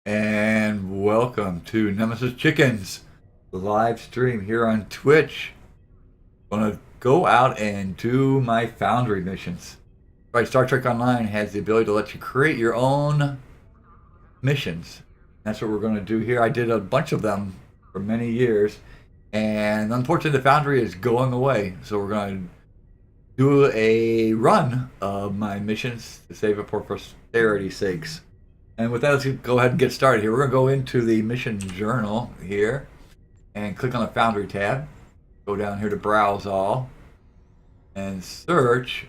And welcome to Nemesis Chickens, the live stream here on Twitch. I'm gonna go out and do my Foundry missions. Right, Star Trek Online has the ability to let you create your own missions. That's what we're gonna do here. I did a bunch of them for many years, and unfortunately the Foundry is going away. So we're gonna do a run of my missions to save it for posterity's sakes. And with that, let's go ahead and get started here. We're going to go into the mission journal here and click on the Foundry tab. Go down here to Browse All and search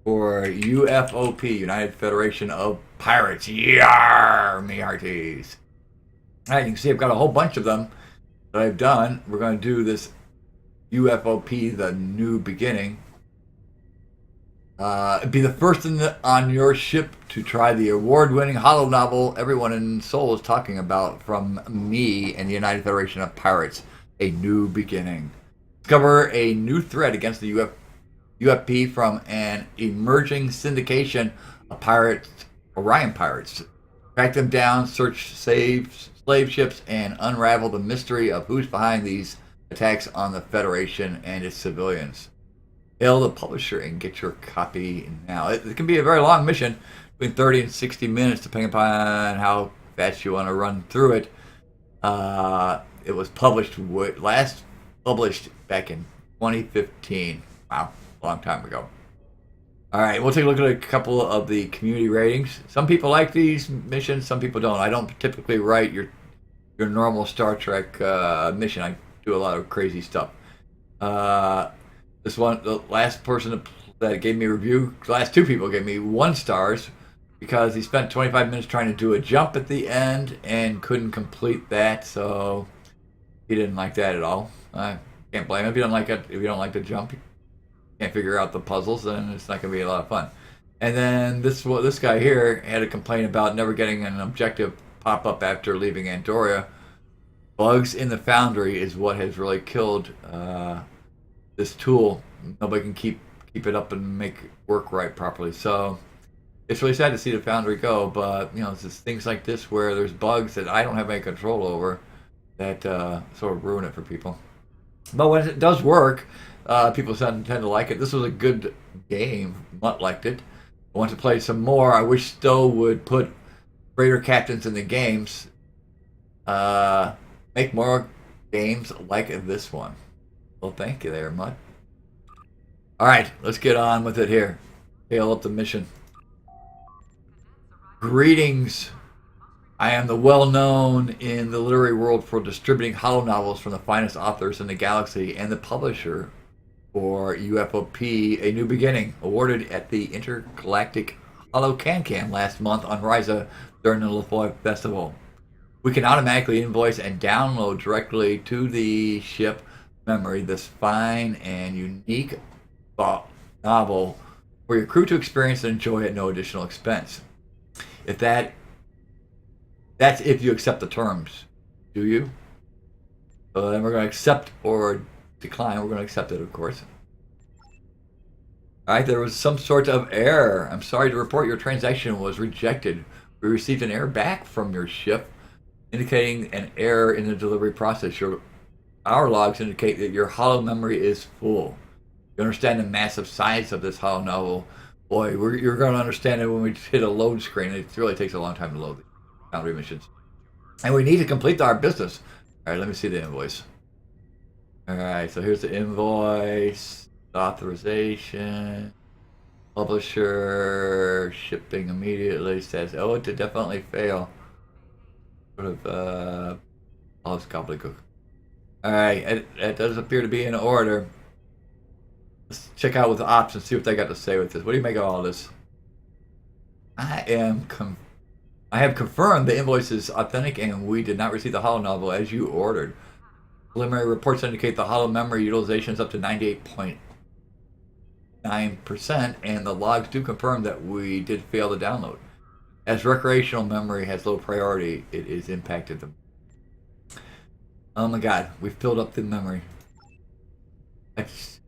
for UFoP, United Federation of Pirates. Yarr, me hearties. All right, you can see I've got a whole bunch of them that I've done. We're going to do this UFoP, the New Beginning. Be the first on your ship to try the award-winning holo novel everyone in Seoul is talking about from me and the United Federation of Pirates, A New Beginning. Discover a new threat against the UFP from an emerging syndication of pirates, Orion pirates. Track them down, search slave ships, and unravel the mystery of who's behind these attacks on the Federation and its civilians. Hail the publisher and get your copy now. It can be a very long mission, between 30 and 60 minutes, depending upon how fast you want to run through it. It was last published back in 2015. Wow, a long time ago. All right, we'll take a look at a couple of the community ratings. Some people like these missions, some people don't. I don't typically write your normal Star Trek mission. I do a lot of crazy stuff. This one, the last person that gave me a review, the last two people gave me 1 star because he spent 25 minutes trying to do a jump at the end and couldn't complete that, so he didn't like that at all. I can't blame him if you don't like it. If you don't like the jump, you can't figure out the puzzles, then it's not going to be a lot of fun. And then this guy here had a complaint about never getting an objective pop up after leaving Andoria. Bugs in the Foundry is what has really killed this tool. Nobody can keep it up and make it work right properly. So it's really sad to see the Foundry go, but it's just things like this where there's bugs that I don't have any control over that sort of ruin it for people. But when it does work, people tend to like it. This was a good game. Mutt liked it. I want to play some more. I wish STO would put greater captains in the games. Make more games like this one. Well, thank you there, Mutt. All right, let's get on with it here. Hail up the mission. Greetings. I am the well-known in the literary world for distributing holo novels from the finest authors in the galaxy and the publisher for UFoP, A New Beginning, awarded at the Intergalactic Holo Can-Can last month on Ryza during the LaFoy Festival. We can automatically invoice and download directly to the ship memory this fine and unique novel for your crew to experience and enjoy at no additional expense. That's if you accept the terms. Do you? So then we're going to accept or decline. We're going to accept it, of course. All right, there was some sort of error. I'm sorry to report your transaction was rejected. We received an error back from your ship indicating an error in the delivery process. Our logs indicate that your holo memory is full. You understand the massive size of this holo novel. Boy, you're going to understand it when we hit a load screen. It really takes a long time to load the Foundry missions. And we need to complete our business. All right, let me see the invoice. All right, so here's the invoice, authorization, publisher, shipping immediately, says, oh, it did definitely fail. Sort of, all this gobbledygook. All right, it does appear to be in order. Let's check out with the ops and see what they got to say with this. What do you make of all this? I have confirmed the invoice is authentic and we did not receive the holo novel as you ordered. Preliminary reports indicate the holo memory utilization is up to 98.9%, and the logs do confirm that we did fail to download. As recreational memory has low priority, it is impacted them. Oh my god, we filled up the memory.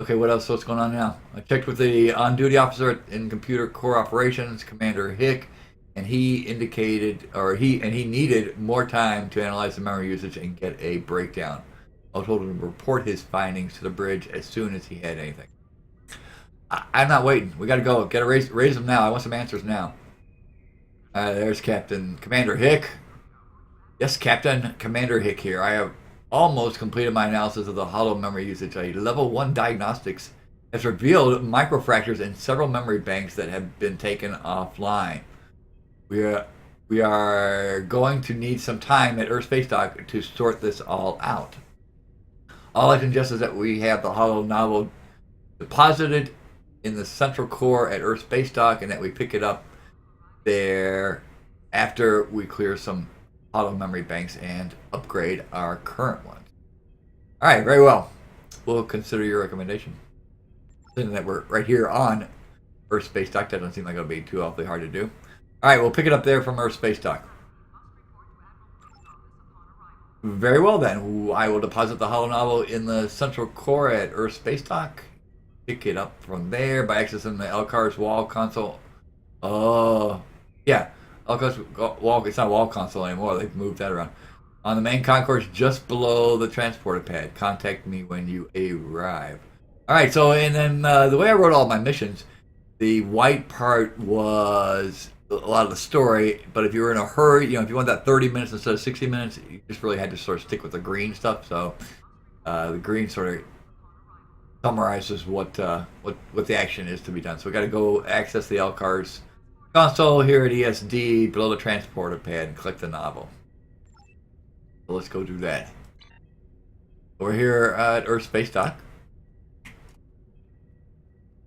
Okay, what else? What's going on now? I checked with the on-duty officer in computer core operations, Commander Hick. and he indicated, or he needed more time to analyze the memory usage and get a breakdown. I told him to report his findings to the bridge as soon as he had anything. I'm not waiting. We got to go. Got to raise them now. I want some answers now. There's Commander Hick. Yes, Captain Commander Hick here. I have almost completed my analysis of the hollow memory usage. A level 1 diagnostics has revealed microfractures in several memory banks that have been taken offline. We are going to need some time at Earth Space Dock to sort this all out. All I can suggest is that we have the hollow novel deposited in the central core at Earth Space Dock, and that we pick it up there after we clear some hollow memory banks and upgrade our current ones. All right, very well. We'll consider your recommendation. Then that we're right here on Earth Space Dock. That doesn't seem like it'll be too awfully hard to do. All right, we'll pick it up there from Earth Space Dock. Very well then. I will deposit the hollow novel in the central core at Earth Space Dock. Pick it up from there by accessing the LCAR's wall console. Oh, yeah. LCAR's wall, it's not a wall console anymore. They've moved that around. On the main concourse just below the transporter pad. Contact me when you arrive. All right, so and then the way I wrote all my missions, the white part was a lot of the story, but if you were in a hurry, if you want that 30 minutes instead of 60 minutes, you just really had to sort of stick with the green stuff. So the green sort of summarizes what the action is to be done. So we got to go access the LCAR's console here at ESD below the transporter pad and click the novel. So let's go do that. We're here at Earth Space Dock.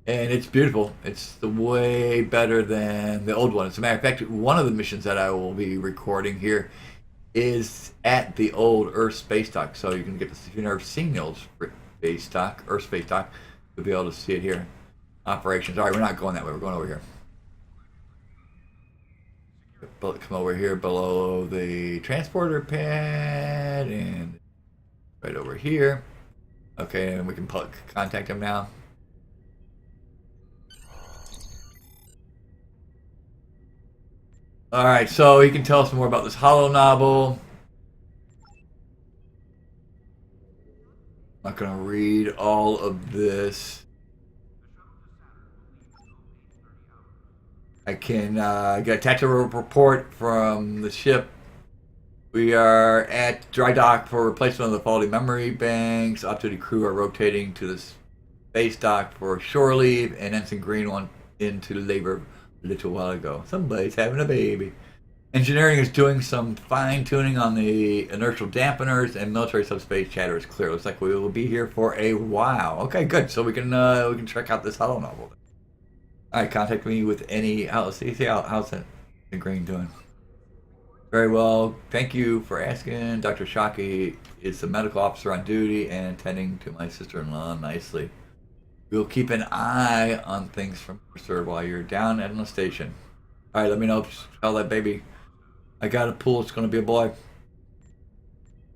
And it's beautiful. It's way better than the old one. As a matter of fact, one of the missions that I will be recording here is at the old Earth Space Dock. So you can get this, if you've never seen the old Space Dock, Earth Space Dock, you'll be able to see it here. Operations. All right, we're not going that way. We're going over here. Come over here below the transporter pad and right over here. Okay, and we can contact him now. All right, so he can tell us more about this hollow novel. I'm not going to read all of this. I can get a tactical report from the ship. We are at dry dock for replacement of the faulty memory banks. Off-duty crew are rotating to the space dock for shore leave, and Ensign Green went into labor a little while ago. Somebody's having a baby. Engineering is doing some fine-tuning on the inertial dampeners, and military subspace chatter is clear. Looks like we will be here for a while. Okay, good. So we can check out this hollow novel. All right, contact me with any. How's the Green doing? Very well. Thank you for asking. Dr. Shockey is the medical officer on duty and attending to my sister-in-law nicely. We'll keep an eye on things from sir while you're down at the station. All right, let me know. Tell that baby I got a pool. It's going to be a boy.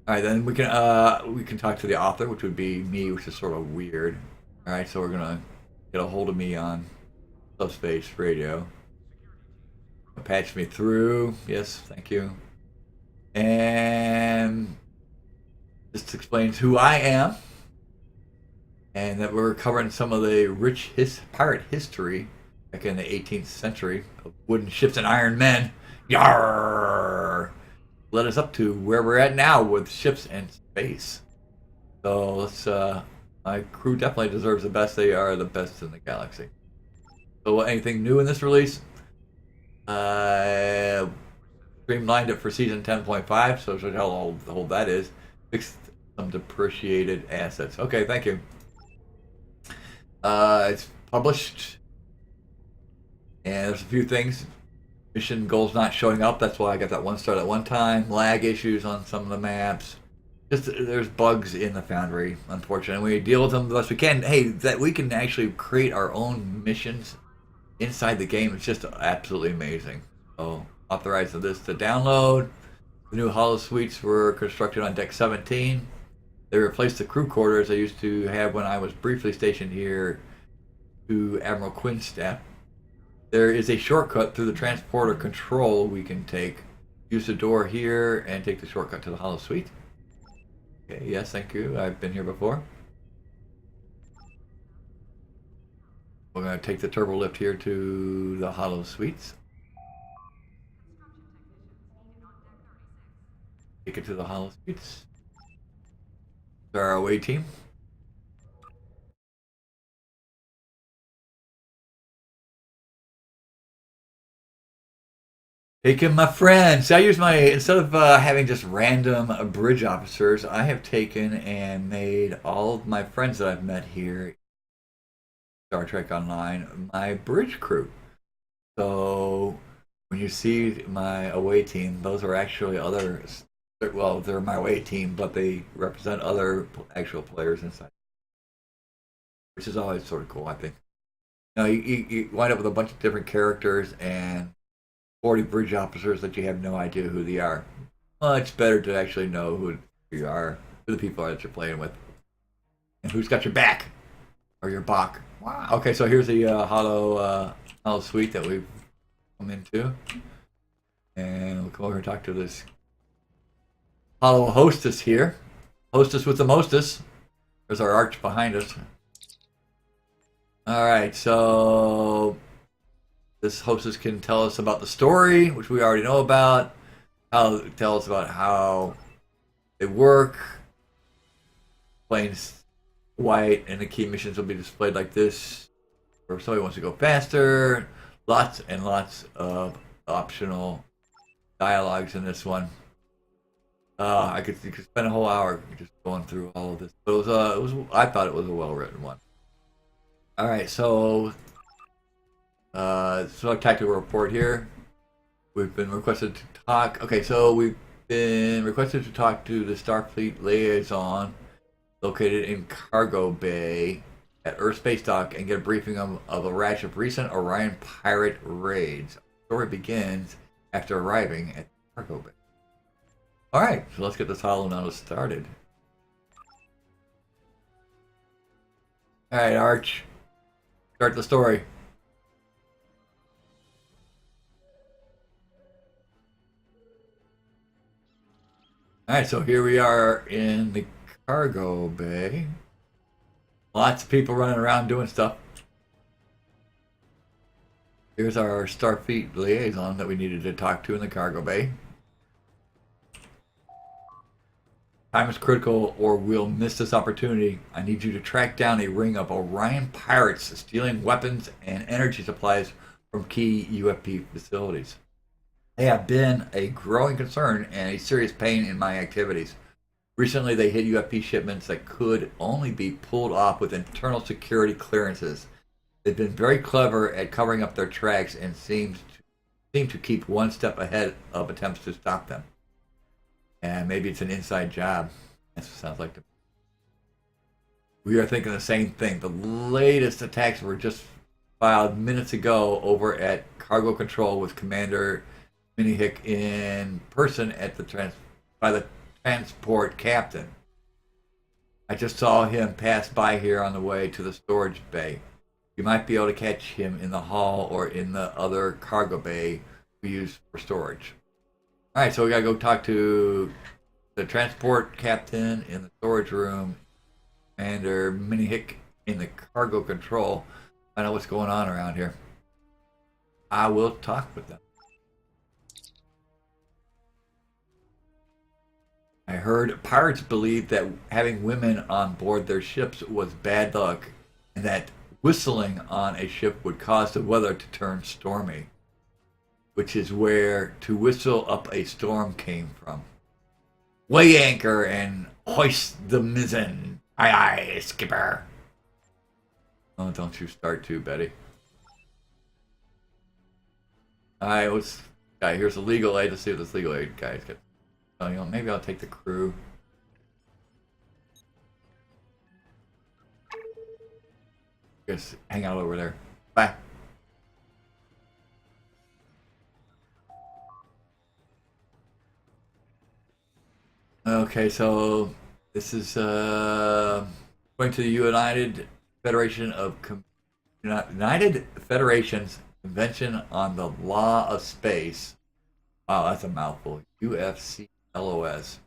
All right, then we can talk to the author, which would be me, which is sort of weird. All right, so we're gonna get a hold of me on subspace radio. Patch me through. Yes, thank you. And this explains who I am, and that we're covering some of the rich pirate history back in the 18th century of wooden ships and iron men. Yarr! Led us up to where we're at now with ships and space. So let's. My crew definitely deserves the best. They are the best in the galaxy. So anything new in this release? Streamlined it for season 10.5, so shows how old that is. Fixed some depreciated assets. Okay, thank you. It's published, and there's a few things. Mission goals not showing up. That's why I got that 1 star at one time. Lag issues on some of the maps. Just there's bugs in the Foundry, unfortunately. We deal with them the best we can. Hey, that we can actually create our own missions inside the game. It's just absolutely amazing. So authorize this to download. The new hollow suites were constructed on deck 17. They replaced the crew quarters I used to have when I was briefly stationed here to Admiral Quinn's staff. there is a shortcut through the transporter control we can take. Use the door here and take the shortcut to the Hollow Suite. Okay, yes, thank you. I've been here before. We're going to take the turbo lift here to the Hollow Suites. Take it to the Hollow Suites. Our away team. Taking my friends. I use instead of having just random bridge officers, I have taken and made all of my friends that I've met here, Star Trek Online, my bridge crew. So when you see my away team, those are actually others. Well, they're my away team, but they represent other actual players inside, which is always sort of cool, I think. You wind up with a bunch of different characters and 40 bridge officers that you have no idea who they are. Much better to actually know who you are, who the people are that you're playing with, and who's got your back or your bach. Wow. Okay, so here's the hollow suite that we've come into, and we'll come over and talk to this hollow hostess here. Hostess with the mostess. There's our arch behind us. All right, so this hostess can tell us about the story, which we already know about. Tell us about how they work. Planes white, and the key missions will be displayed like this. Or if somebody wants to go faster, lots and lots of optional dialogues in this one. You could spend a whole hour just going through all of this. But I thought it was a well-written one. All right, so select tactical report here. We've been requested to talk. Okay, so we've been requested to talk to the Starfleet liaison located in Cargo Bay at Earth Space Dock and get a briefing of a rash of recent Orion pirate raids. The story begins after arriving at Cargo Bay. All right, so let's get this hollow now started. All right, Arch, start the story. All right, so here we are in the Cargo Bay. Lots of people running around doing stuff. Here's our Starfleet liaison that we needed to talk to in the Cargo Bay. Time is critical or we'll miss this opportunity. I need you to track down a ring of Orion pirates stealing weapons and energy supplies from key UFP facilities. They have been a growing concern and a serious pain in my activities. Recently, they hit UFP shipments that could only be pulled off with internal security clearances. They've been very clever at covering up their tracks and seem to keep one step ahead of attempts to stop them. And maybe it's an inside job. That's what it sounds like to me. We are thinking the same thing. The latest attacks were just filed minutes ago over at Cargo Control with Commander Minihick in person at by the transport captain. I just saw him pass by here on the way to the storage bay. You might be able to catch him in the hall or in the other cargo bay we use for storage. All right, so we gotta go talk to the transport captain in the storage room, Commander Minihick in the cargo control. Find out what's going on around here. I will talk with them. I heard pirates believed that having women on board their ships was bad luck, and that whistling on a ship would cause the weather to turn stormy, which is where to whistle up a storm came from. Weigh anchor and hoist the mizzen. Aye, aye, skipper. Oh, don't you start too, Betty. Alright, here's the legal aid. Let's see what this legal aid guy's got. Oh, maybe I'll take the crew. Just hang out over there. Bye. Okay, so this is going to the United Federations Convention on the Law of Space. Wow, that's a mouthful. UFCLOS.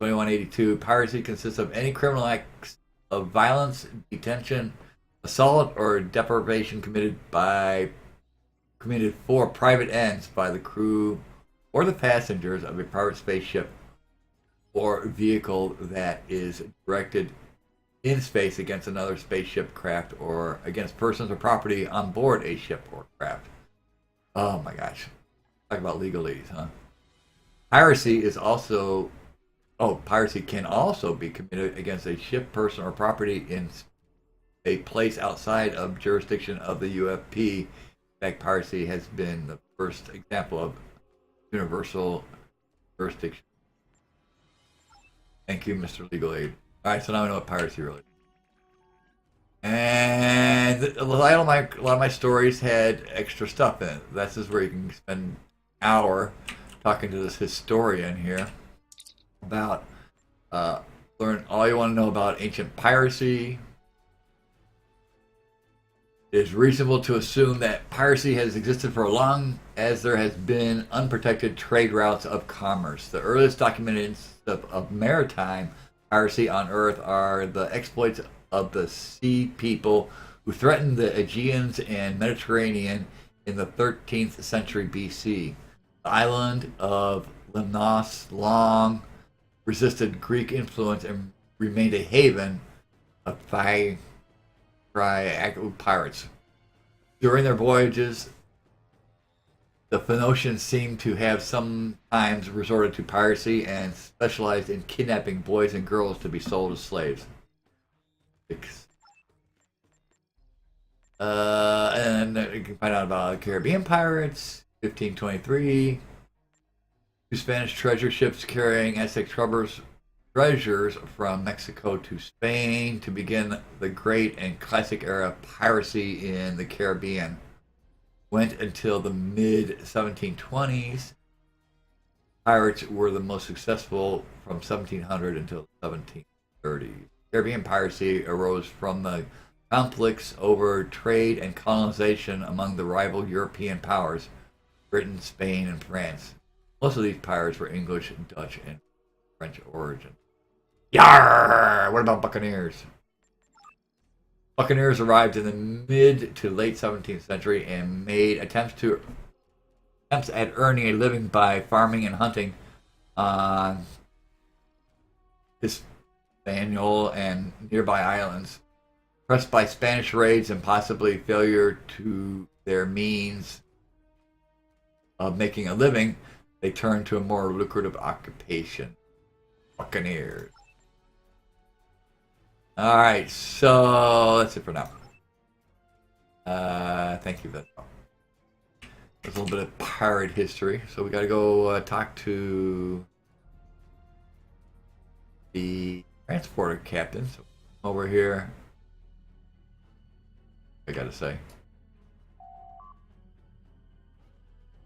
2182. Piracy consists of any criminal acts of violence, detention, assault, or deprivation committed for private ends by the crew or the passengers of a private spaceship or vehicle that is directed in space against another spaceship, craft, or against persons or property on board a ship or craft. Oh my gosh. Talk about legalese, huh? Piracy can also be committed against a ship, person, or property in a place outside of jurisdiction of the UFP. In fact, piracy has been the first example of universal jurisdiction. Thank you, Mr. Legal Aid. All right, so now I know what piracy really is. And a lot of my stories had extra stuff in it. This is where you can spend an hour talking to this historian here about learn all you want to know about ancient piracy. It is reasonable to assume that piracy has existed for as long as there has been unprotected trade routes of commerce. The earliest documented of maritime piracy on Earth are the exploits of the sea people who threatened the Aegeans and Mediterranean in the 13th century BC. The island of Lemnos long resisted Greek influence and remained a haven of pirates. During their voyages, the Phoenicians seem to have sometimes resorted to piracy and specialized in kidnapping boys and girls to be sold as slaves. And you can find out about Caribbean pirates, 1523. Two Spanish treasure ships carrying Aztec treasures from Mexico to Spain to begin the great and classic era of piracy in the Caribbean. Went until the mid-1720s. Pirates were the most successful from 1700 until 1730s. Caribbean piracy arose from the conflicts over trade and colonization among the rival European powers, Britain, Spain, and France. Most of these pirates were English, Dutch, and French origin. Yarr! What about buccaneers? Buccaneers arrived in the mid to late 17th century and made attempts at earning a living by farming and hunting on Hispaniola and nearby islands. Pressed by Spanish raids and possibly failure to their means of making a living, they turned to a more lucrative occupation. Buccaneers. Alright, so that's it for now. Thank you for that. There's a little bit of pirate history. So we gotta go talk to the transporter captain. So over here. I gotta say.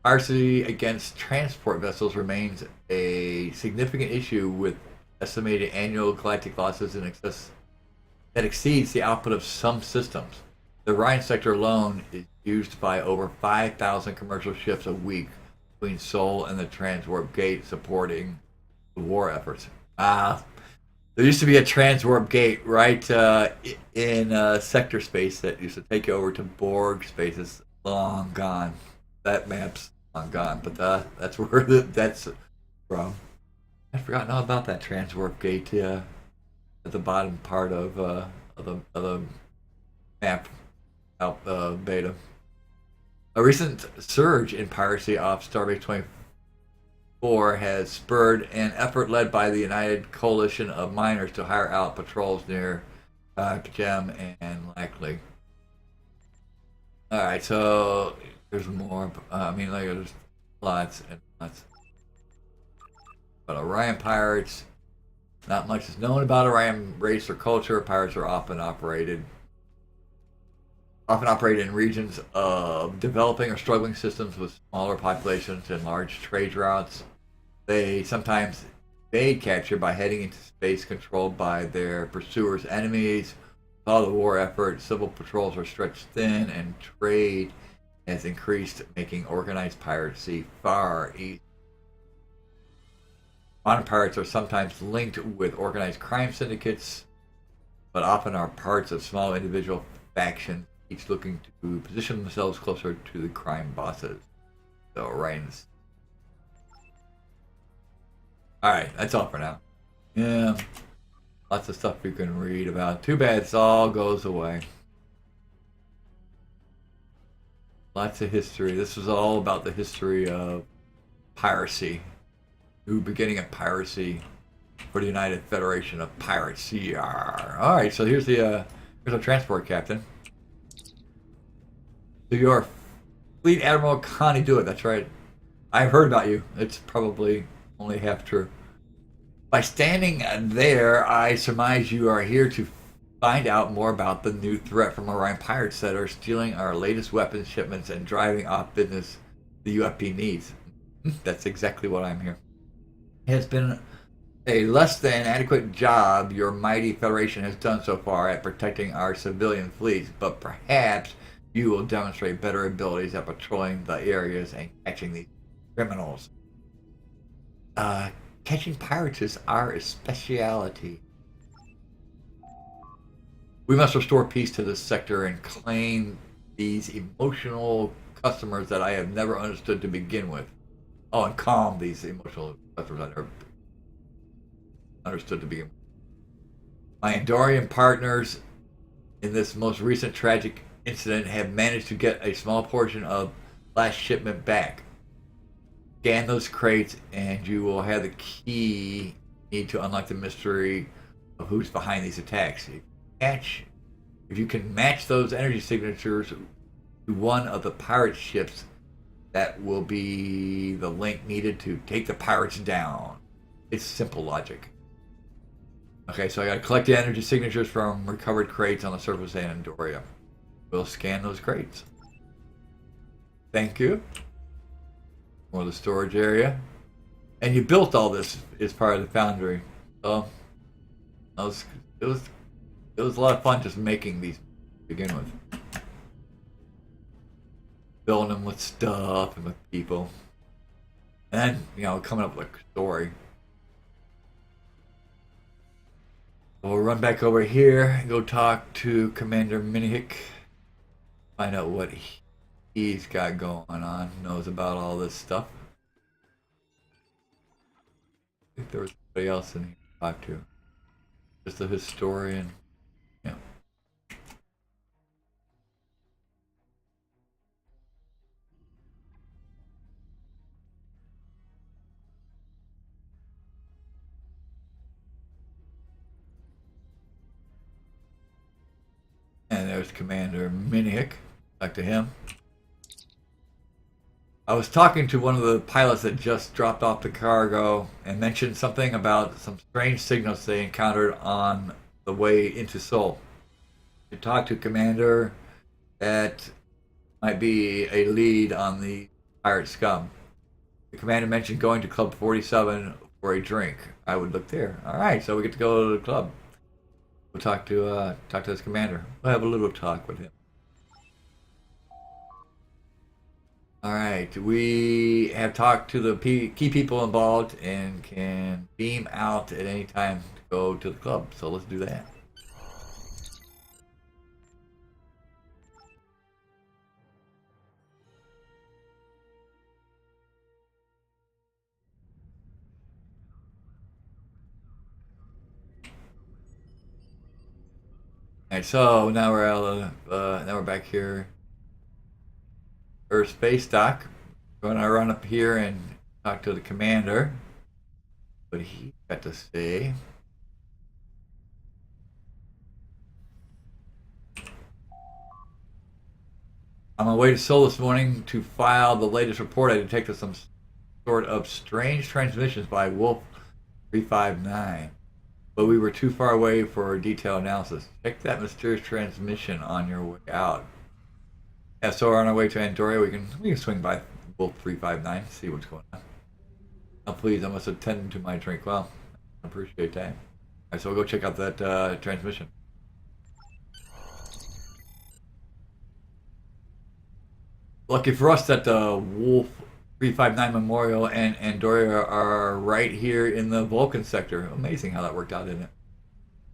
Piracy against transport vessels remains a significant issue with estimated annual galactic losses in excess that exceeds the output of some systems. The Rhine sector alone is used by over 5,000 commercial ships a week between Seoul and the Transwarp Gate supporting the war efforts. There used to be a Transwarp Gate right in sector space that used to take you over to Borg space. It's long gone. That map's long gone, but that's where that's from. I've forgotten all about that Transwarp Gate at the bottom part of the map out beta. A recent surge in piracy off Starbase 24 has spurred an effort led by the United Coalition of Miners to hire out patrols near Gem and Lackley. Alright, so there's more. There's lots and lots. But Orion pirates, not much is known about Orion race or culture. Pirates are often operated in regions of developing or struggling systems with smaller populations and large trade routes. They sometimes evade capture by heading into space controlled by their pursuers' enemies. With all the war effort, civil patrols are stretched thin, and trade has increased, making organized piracy far easier. Modern pirates are sometimes linked with organized crime syndicates, but often are parts of small individual factions, each looking to position themselves closer to the crime bosses. So, right. Alright, that's all for now. Yeah, lots of stuff you can read about. Too bad it all goes away. Lots of history. This was all about the history of piracy. New beginning of piracy for the United Federation of Pirates. Alright, so here's the here's our transport captain. So you're Fleet Admiral Connie Dewitt, that's right. I've heard about you. It's probably only half true. By standing there, I surmise you are here to find out more about the new threat from Orion pirates that are stealing our latest weapons shipments and driving off business the UFP needs. That's exactly what I'm here. It has been a less than adequate job your mighty Federation has done so far at protecting our civilian fleets, but perhaps you will demonstrate better abilities at patrolling the areas and catching these criminals. Catching pirates is our specialty. We must restore peace to this sector and claim these emotional customers that I have never understood to begin with. Oh, and calm these emotional customers I never understood to begin with. My Andorian partners in this most recent tragic incident have managed to get a small portion of last shipment back. Scan those crates and you will have the key need to unlock the mystery of who's behind these attacks. If you can match those energy signatures to one of the pirate ships, that will be the link needed to take the pirates down. It's simple logic. Okay, so I gotta collect the energy signatures from recovered crates on the surface of Andoria. We'll scan those crates. Thank you. More of the storage area. And you built all this as part of the foundry. So it was a lot of fun just making these to begin with. Filling them with stuff and with people. And then, you know, coming up with a story. We'll run back over here and go talk to Commander Minihick. Find out what he's got going on, knows about all this stuff. I think there was somebody else in here to talk to. Just a historian. Yeah. And there's Commander Minihick. Talk to him. I was talking to one of the pilots that just dropped off the cargo and mentioned something about some strange signals they encountered on the way into Seoul. To talk to Commander, that might be a lead on the pirate scum. The commander mentioned going to Club 47 for a drink. I would look there. All right, so we get to go to the club. We'll talk to this commander. We'll have a little talk with him. All right, we have talked to the key people involved and can beam out at any time to go to the club. So let's do that. All right, so now we're out of, now we're back here. Earth space dock. We're gonna run up here and talk to the commander. What he got to say. On my way to Seoul this morning to file the latest report, I detected some sort of strange transmissions by Wolf 359. But we were too far away for a detailed analysis. Check that mysterious transmission on your way out. Yeah, so we're on our way to Andoria. We can swing by Wolf 359, see what's going on. Oh, please, I must attend to my drink. Well, I appreciate that. All right, so we'll go check out that transmission. Lucky for us that the Wolf 359 Memorial and Andoria are right here in the Vulcan sector. Amazing how that worked out, isn't it?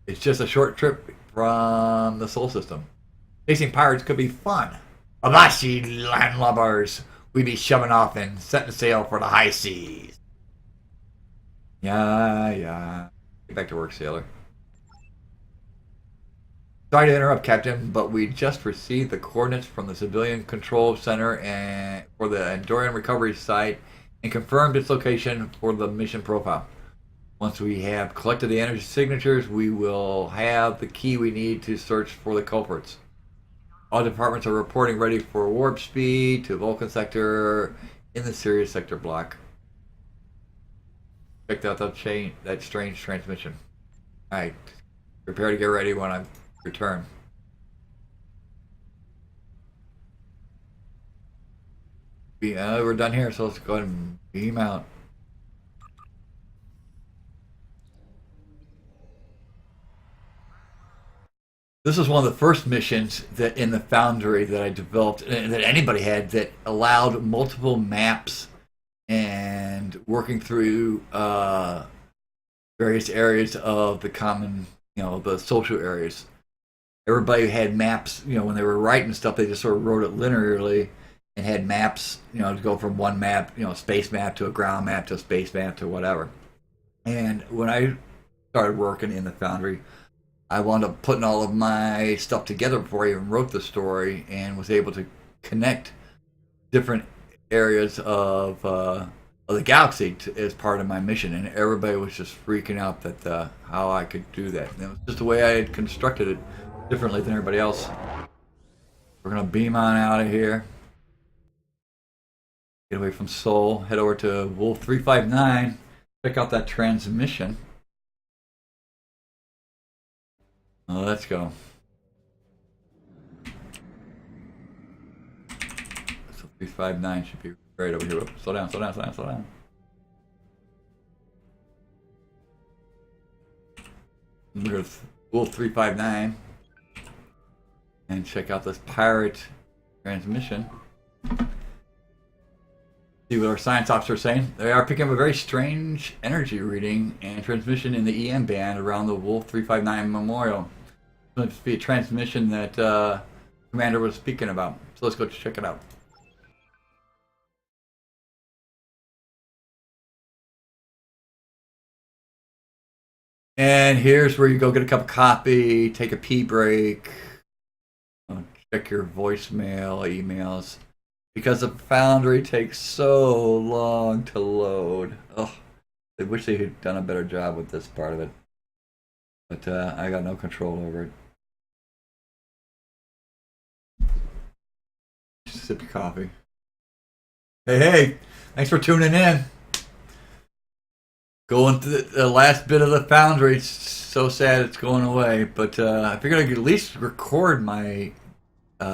It's just a short trip from the Sol system. Chasing pirates could be fun. Abashi landlubbers, we be shoving off and setting sail for the high seas. Yeah. Get back to work, sailor. Sorry to interrupt, Captain, but we just received the coordinates from the Civilian Control Center and for the Andorian recovery site and confirmed its location for the mission profile. Once we have collected the energy signatures, we will have the key we need to search for the culprits. All departments are reporting ready for warp speed to Vulcan sector in the Sirius sector block. Checked out that strange transmission. Alright. Prepare to get ready when I return. We're done here, so let's go ahead and beam out. This is one of the first missions that in the Foundry that I developed, that anybody had, that allowed multiple maps and working through various areas of the common, the social areas. Everybody had maps, when they were writing stuff, they just sort of wrote it linearly and had maps, to go from one map, space map to a ground map to a space map to whatever. And when I started working in the Foundry, I wound up putting all of my stuff together before I even wrote the story and was able to connect different areas of the galaxy as part of my mission. And everybody was just freaking out that how I could do that. And it was just the way I had constructed it differently than everybody else. We're going to beam on out of here. Get away from Sol. Head over to Wolf 359. Check out that transmission. Let's go. So 359 should be right over here. Slow down. We're going to Wolf 359 and check out this pirate transmission. See what our science officer is saying. They are picking up a very strange energy reading and transmission in the EM band around the Wolf 359 Memorial. It's going to be a transmission that Commander was speaking about. So let's go check it out. And here's where you go get a cup of coffee, take a pee break, check your voicemail, emails. Because the Foundry takes so long to load. Oh, I wish they had done a better job with this part of it. But I got no control over it. Just sip your coffee. Hey, thanks for tuning in. Going to the last bit of the Foundry. It's so sad it's going away. But I figured I could at least record my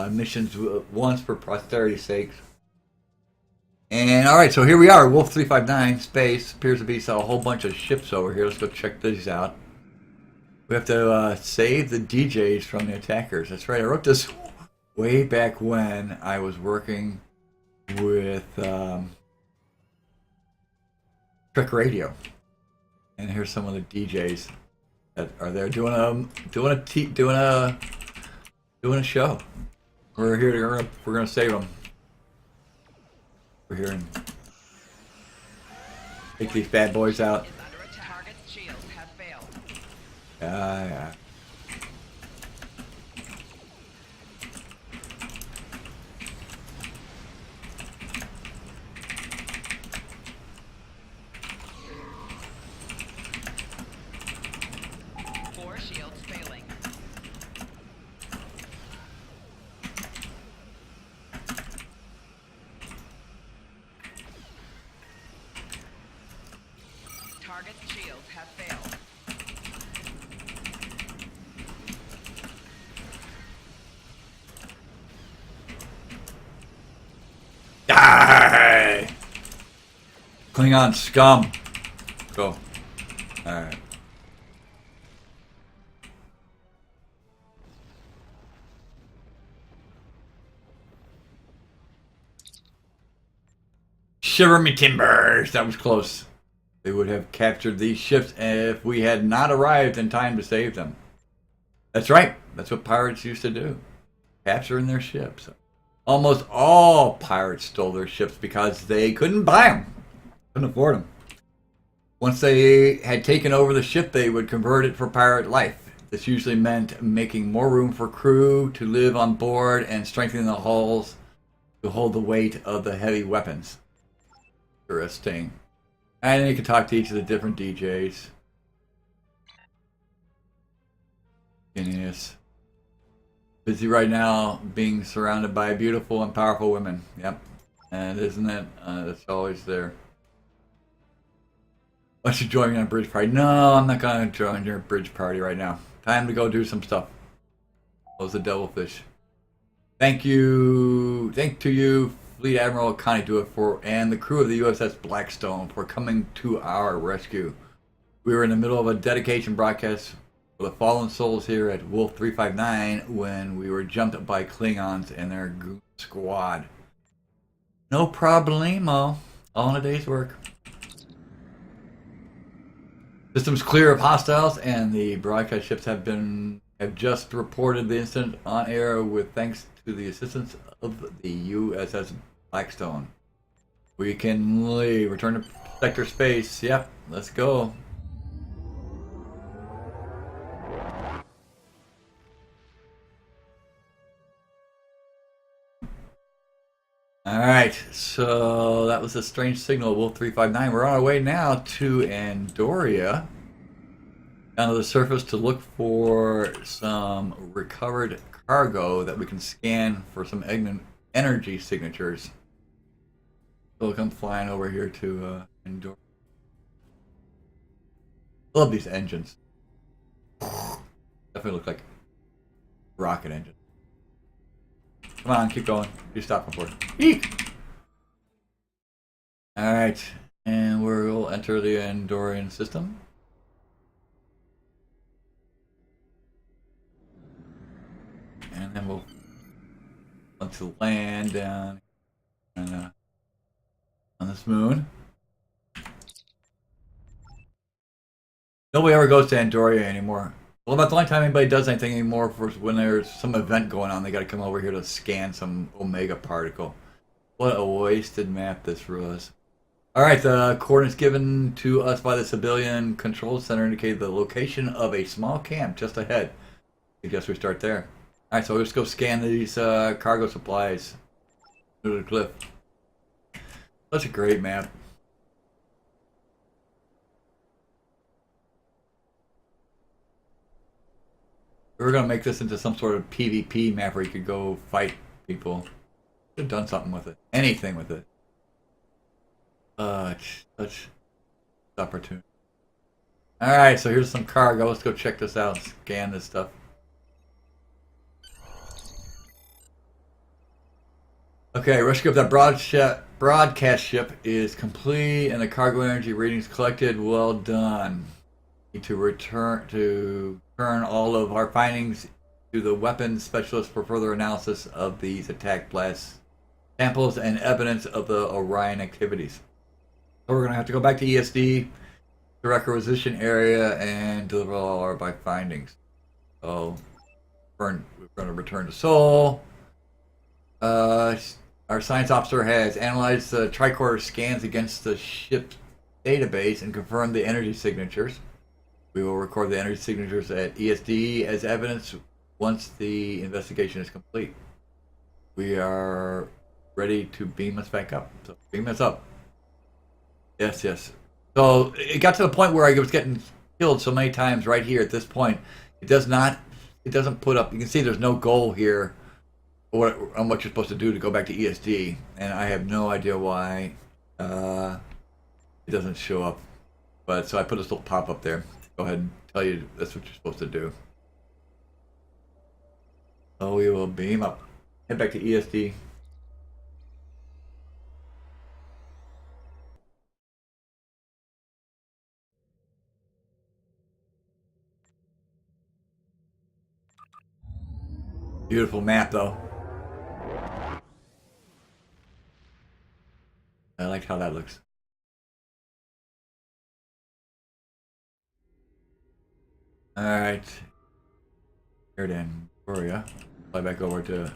missions once for posterity's sake. And alright, so here we are, Wolf 359, space. Appears to be a whole bunch of ships over here. Let's go check these out. We have to save the DJs from the attackers. That's right, I wrote this way back when I was working with Trek Radio. And here's some of the DJs that are there doing a show. We're here. We're gonna save them. We're here and take these bad boys out. Yeah. Target's shields have failed. Die! Klingon scum. Go. Alright. Shiver me timbers. That was close. They would have captured these ships if we had not arrived in time to save them. That's right. That's what pirates used to do. Capturing their ships. Almost all pirates stole their ships because they couldn't buy them. Couldn't afford them. Once they had taken over the ship, they would convert it for pirate life. This usually meant making more room for crew to live on board and strengthening the hulls to hold the weight of the heavy weapons. Interesting. And then you can talk to each of the different DJs. Genius. Busy right now being surrounded by beautiful and powerful women. Yep. And isn't it? It's always there. Why don't you join me on a bridge party? No, I'm not going to join your bridge party right now. Time to go do some stuff. Close the devilfish. Thank you. Thank to you, Fleet Admiral Connie Do It for and the crew of the USS Blackstone for coming to our rescue. We were in the middle of a dedication broadcast for the fallen souls here at Wolf 359 when we were jumped by Klingons and their goon squad. No problemo. All in a day's work. Systems clear of hostiles, and the broadcast ships have just reported the incident on air with thanks to the assistance of the USS Blackstone. We can leave. Return to sector space. Yep, let's go. Alright, so that was a strange signal, Wolf 359. We're on our way now to Andoria. Down to the surface to look for some recovered cargo that we can scan for some energy signatures. So we'll come flying over here to Andoria. Love these engines. Definitely look like rocket engines. Come on, keep going. You stop for it. Eek! Alright, and we'll enter the Andorian system. And then we'll want to land down on this moon. Nobody ever goes to Andoria anymore. Well, about the only time anybody does anything anymore for when there's some event going on, they got to come over here to scan some Omega particle. What a wasted map this was. Alright, the coordinates given to us by the civilian control center indicate the location of a small camp just ahead. I guess we start there. Alright, so let's go scan these cargo supplies through the cliff. Such a great map. We were going to make this into some sort of PvP map where you could go fight people. Should have done something with it. Anything with it. Such opportunity. Alright, so here's some cargo. Let's go check this out. Scan this stuff. Okay, rescue of that broadcast ship is complete and the cargo energy readings collected. Well done. Need to return all of our findings to the weapons specialist for further analysis of these attack blast samples and evidence of the Orion activities. So we're going to have to go back to ESD, the requisition area, and deliver all our findings. So we're going to return to Sol. Our science officer has analyzed the tricorder scans against the ship database and confirmed the energy signatures. We will record the energy signatures at ESD as evidence once the investigation is complete. We are ready to beam us back up. So beam us up. Yes, yes. So it got to the point where I was getting killed so many times right here at this point. It doesn't put up, you can see there's no goal here on what you're supposed to do to go back to ESD. And I have no idea why it doesn't show up. But so I put this little pop-up there. Go ahead and tell you that's what you're supposed to do. So we will beam up. Head back to ESD. Beautiful map though. I like how that looks. Alright. Here it in. Victoria. Fly back over to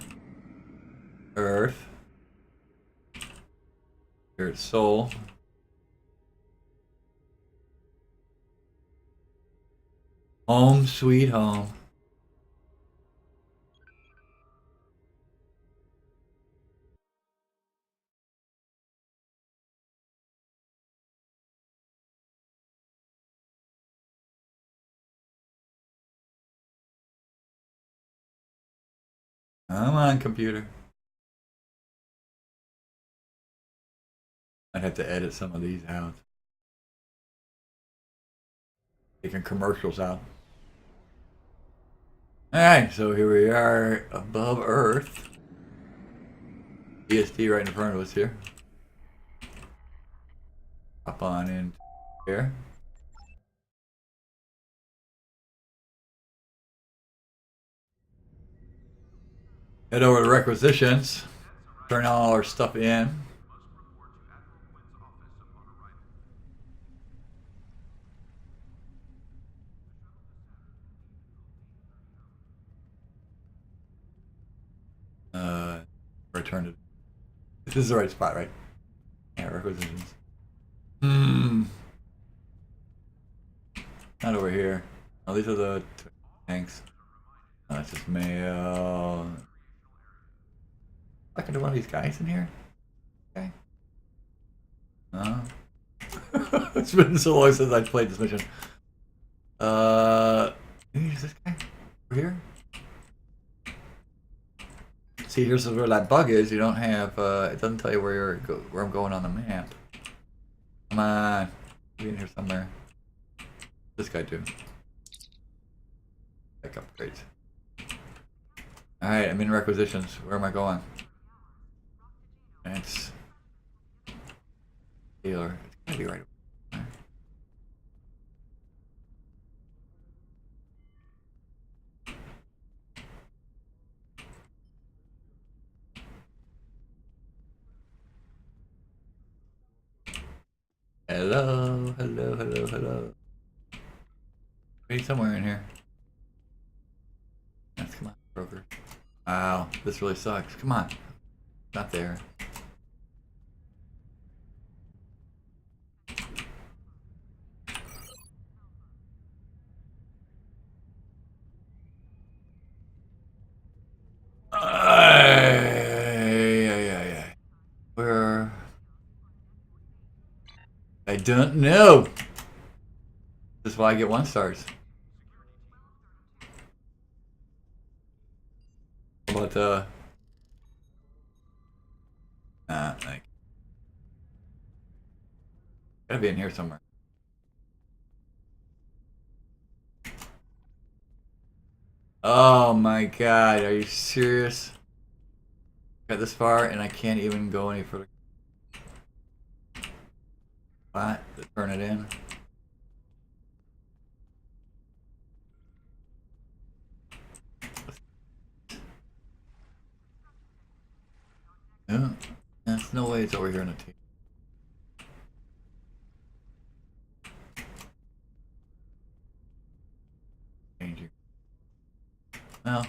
Earth. Here it's Sol. Home sweet home. Come on, computer. I'd have to edit some of these out. Taking commercials out. Alright, so here we are above Earth. ESD right in front of us here. Hop on in here. Head over to requisitions. Turn all our stuff in. Return to. This is the right spot, right? Yeah, requisitions. Not over here. Oh, these are the tanks. Oh, that's just mail. I can do one of these guys in here. Okay. It's been so long since I played this mission. Is this guy over here? See, here's where that bug is. You don't have. It doesn't tell you where I'm going on the map. Come on, be in here somewhere. This guy too. Tech upgrades. All right, I'm in requisitions. Where am I going? It's dealer. It's gotta be right. Hello, hello, hello, hello. Be somewhere in here. Yes, come on, broker. Wow, this really sucks. Come on. Not there. Where? I don't know. This is why I get 1 stars. But like, gotta be in here somewhere. Oh my god, are you serious? Got this far and I can't even go any further. What? Turn it in. No, there's no way it's over here on the table. Changing. Well,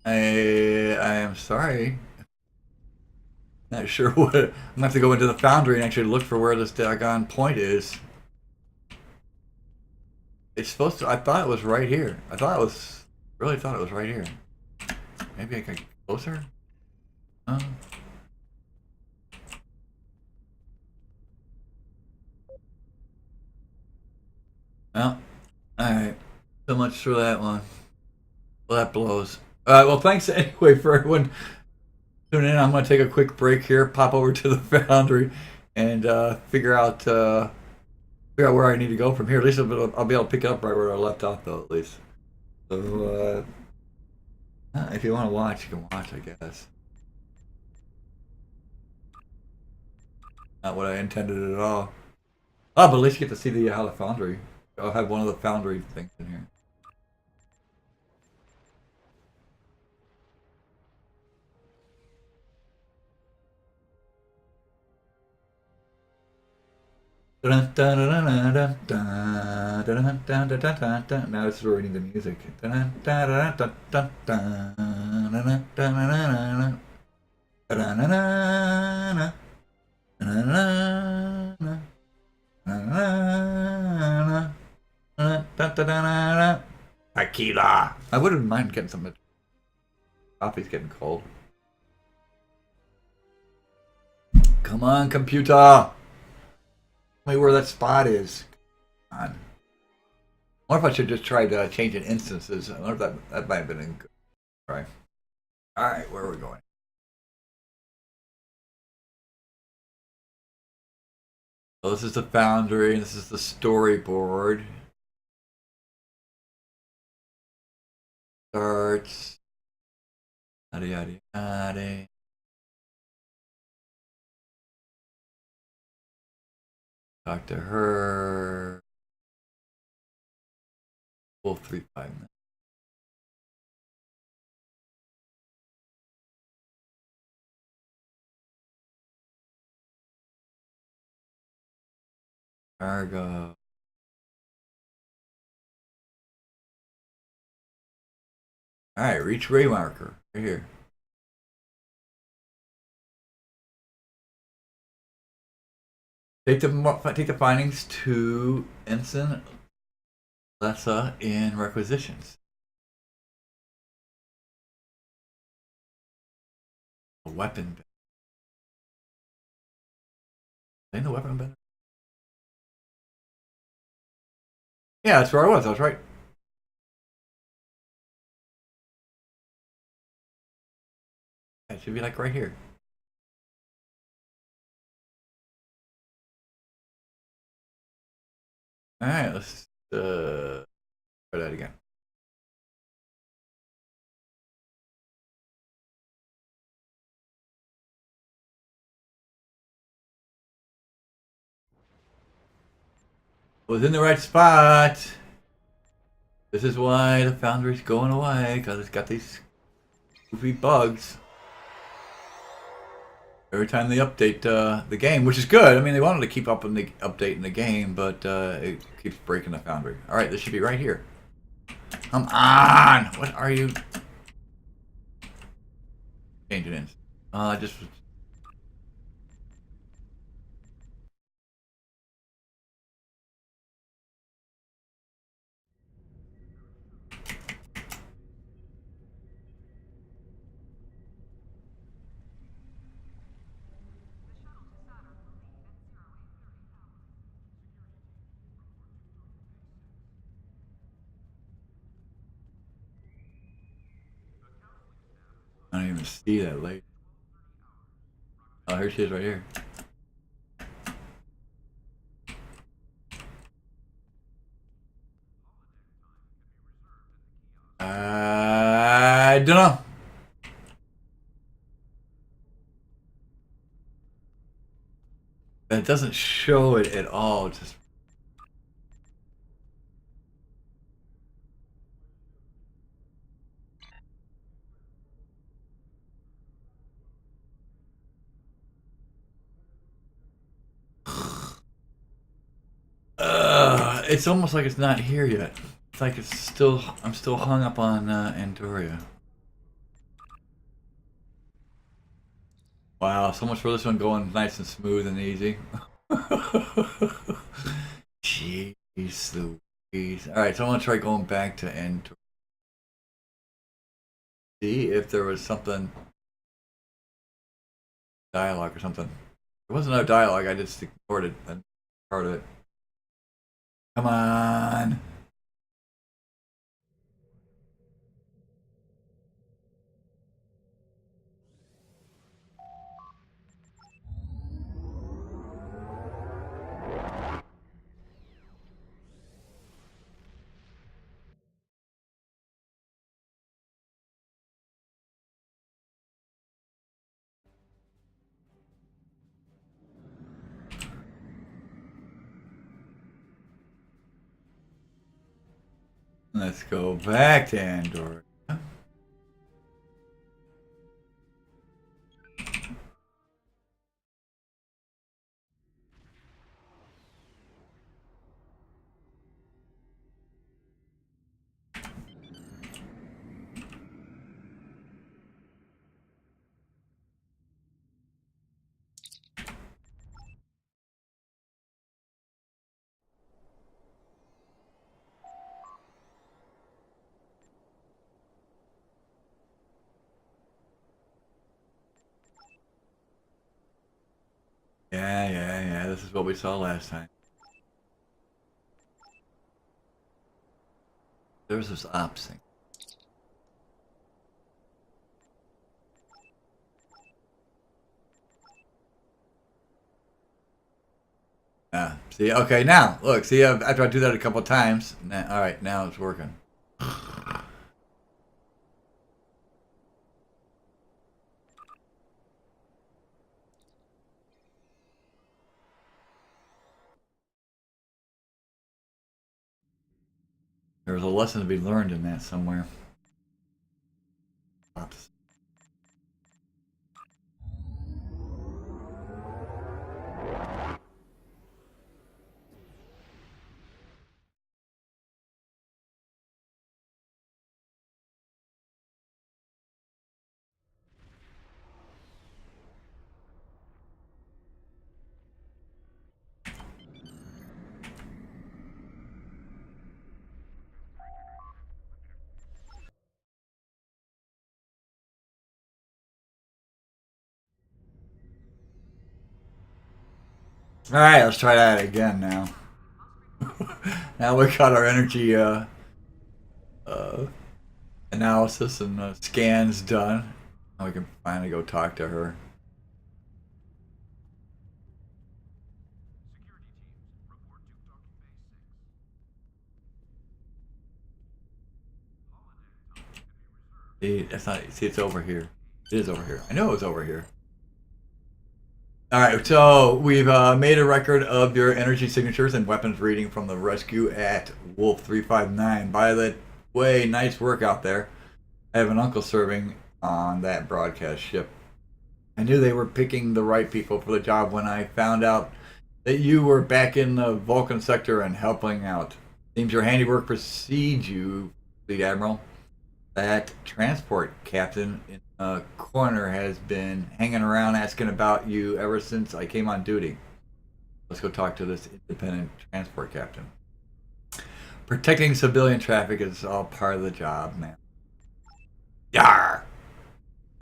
I am sorry. Not sure what. I'm gonna have to go into the foundry and actually look for where this daggone point is. It's supposed to. I thought it was right here. I thought it was. Really thought it was right here. Maybe I can get closer. Oh. Well, alright. So much for that one. Well, that blows. Well, thanks anyway for everyone tuning in. I'm going to take a quick break here, pop over to the foundry, and figure out where I need to go from here. At least I'll be able to pick up right where I left off, though, at least. So, if you want to watch, you can watch, I guess. Not what I intended at all. Oh, but at least you get to see how the foundry. I'll have one of the foundry things in here. Now it's ruining the music. Tequila. I wouldn't mind getting some. Coffee's getting cold. Come on, computer. Tell me where that spot is. Come on. I wonder if I should just try to change in instances. I wonder if that might have been a good try. Alright, where are we going? So this is the Foundry, and this is the storyboard. Starts. Yada yada yada. Talk to her. Full 3-5 minutes. Cargo. Alright, reach ray marker. Right here. Take the findings to Ensign Lessa in requisitions. A weapon bin. Ain't the weapon bin? Yeah, that's where I was. I was right. It should be like right here. Alright, let's try that again. Was in the right spot. This is why the Foundry's going away, because it's got these goofy bugs. Every time they update the game, which is good. I mean, they wanted to keep up in the updating the game, but it keeps breaking the Foundry. All right, this should be right here. Come on! What are you changing in? Just. I don't even see that late. Oh, here she is right here. I don't know. That doesn't show it at all. Just it's almost like it's not here yet. It's like it's still. I'm still hung up on Andoria. Wow, so much for this one going nice and smooth and easy. Jeez Louise. Alright, so I'm gonna try going back to Andoria. See if there was something. Dialogue or something. There wasn't no dialogue, I just ignored it. That part of it. Come on. Let's go back to Andor. Yeah. This is what we saw last time. There's this ops thing. Yeah. See, okay, now, look, see, after I do that a couple times, all right, now it's working. There was a lesson to be learned in that somewhere. Ops. All right, let's try that again now. Now we got our energy uh, analysis and scans done. Now we can finally go talk to her. See, that's not. See, it's over here. It is over here. I know it was over here. All right, so we've made a record of your energy signatures and weapons reading from the rescue at Wolf 359. By the way, nice work out there. I have an uncle serving on that broadcast ship. I knew they were picking the right people for the job when I found out that you were back in the Vulcan sector and helping out. Seems your handiwork precedes you, Fleet Admiral. That transport captain in the corner has been hanging around asking about you ever since I came on duty. Let's go talk to this independent transport captain. Protecting civilian traffic is all part of the job, man. Yar!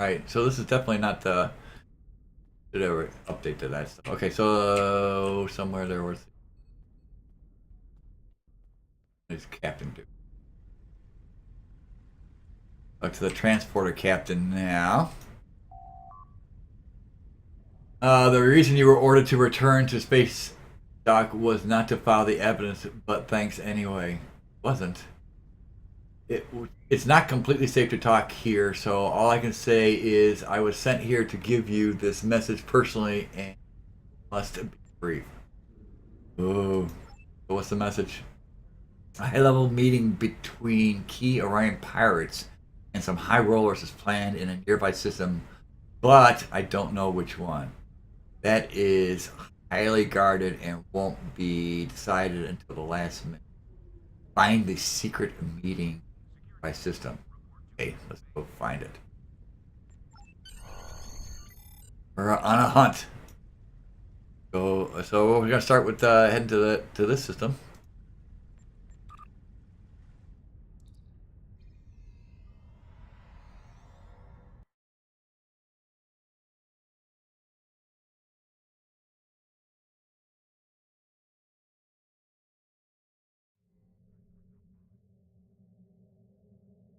Alright, so this is definitely not the... Should ever update to that stuff. Okay, so somewhere there was... This captain do. Talk to the transporter captain now. The reason you were ordered to return to space dock was not to file the evidence, but thanks anyway. Wasn't. It's not completely safe to talk here, so all I can say is I was sent here to give you this message personally and must be brief. Oh, what's the message? A high-level meeting between key Orion pirates and some high rollers is planned in a nearby system, but I don't know which one. That is highly guarded and won't be decided until the last minute. Find the secret meeting by system. Okay, let's go find it. We're on a hunt. So we're gonna start with heading to this system.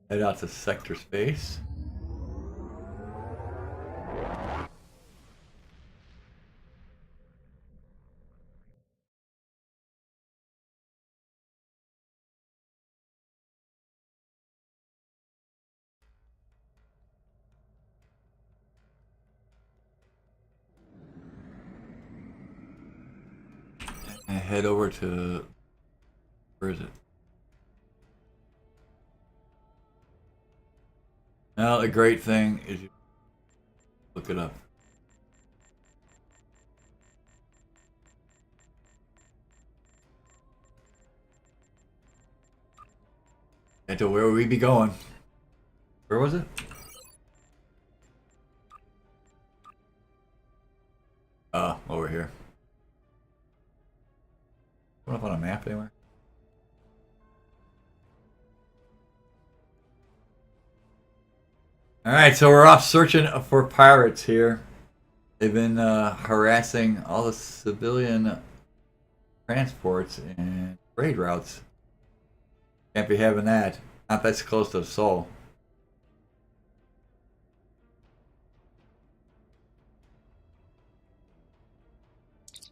Head out to sector space. And head over to, where is it? Now the great thing is you look it up. And to where we be going? Where was it? Over here. Put up on a map anywhere? Alright, so we're off searching for pirates here. They've been harassing all the civilian transports and trade routes. Can't be having that. Not that's close to Seoul.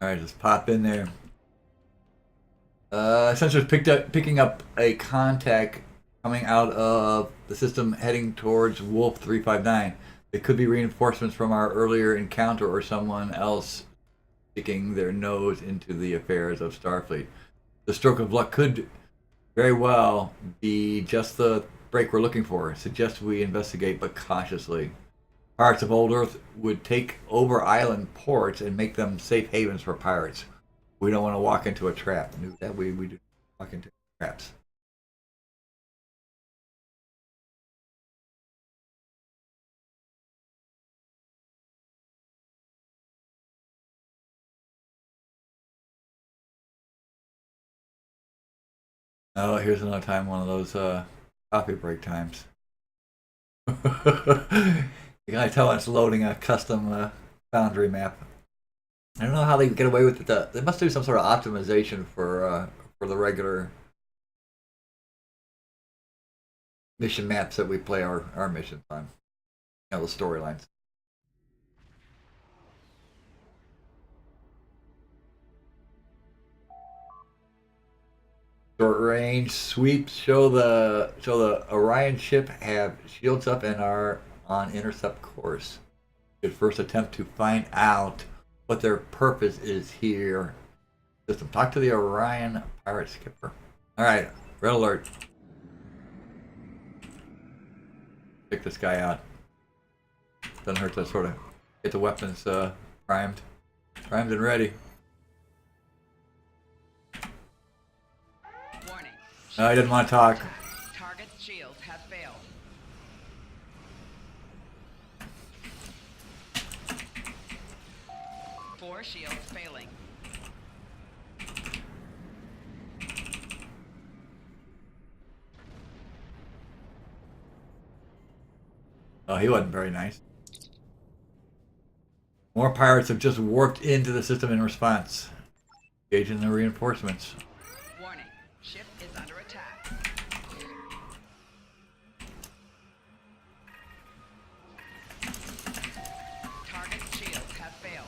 Alright, just pop in there. Sensors picking up a contact coming out of the system heading towards Wolf 359. It could be reinforcements from our earlier encounter or someone else sticking their nose into the affairs of Starfleet. The stroke of luck could very well be just the break we're looking for. Suggest we investigate, but cautiously. Pirates of Old Earth would take over island ports and make them safe havens for pirates. We don't want to walk into a trap. That way we do walk into traps. Oh, here's another time, one of those coffee break times. You gotta tell it's loading a custom Foundry map. I don't know how they get away with it. They must do some sort of optimization for the regular mission maps that we play our missions on. You know, the storylines. Short range sweeps show the Orion ship have shields up and are on intercept course. Should first attempt to find out what their purpose is here. System. Talk to the Orion pirate skipper. Alright, red alert. Pick this guy out. Doesn't hurt to sort of get the weapons primed. Primed and ready. Warning. No, he didn't want to talk. Target's shields have failed. Four shields failing. Oh, he wasn't very nice. More pirates have just warped into the system in response. Engaging the reinforcements. Warning. Ship is under attack. Target's shields have failed.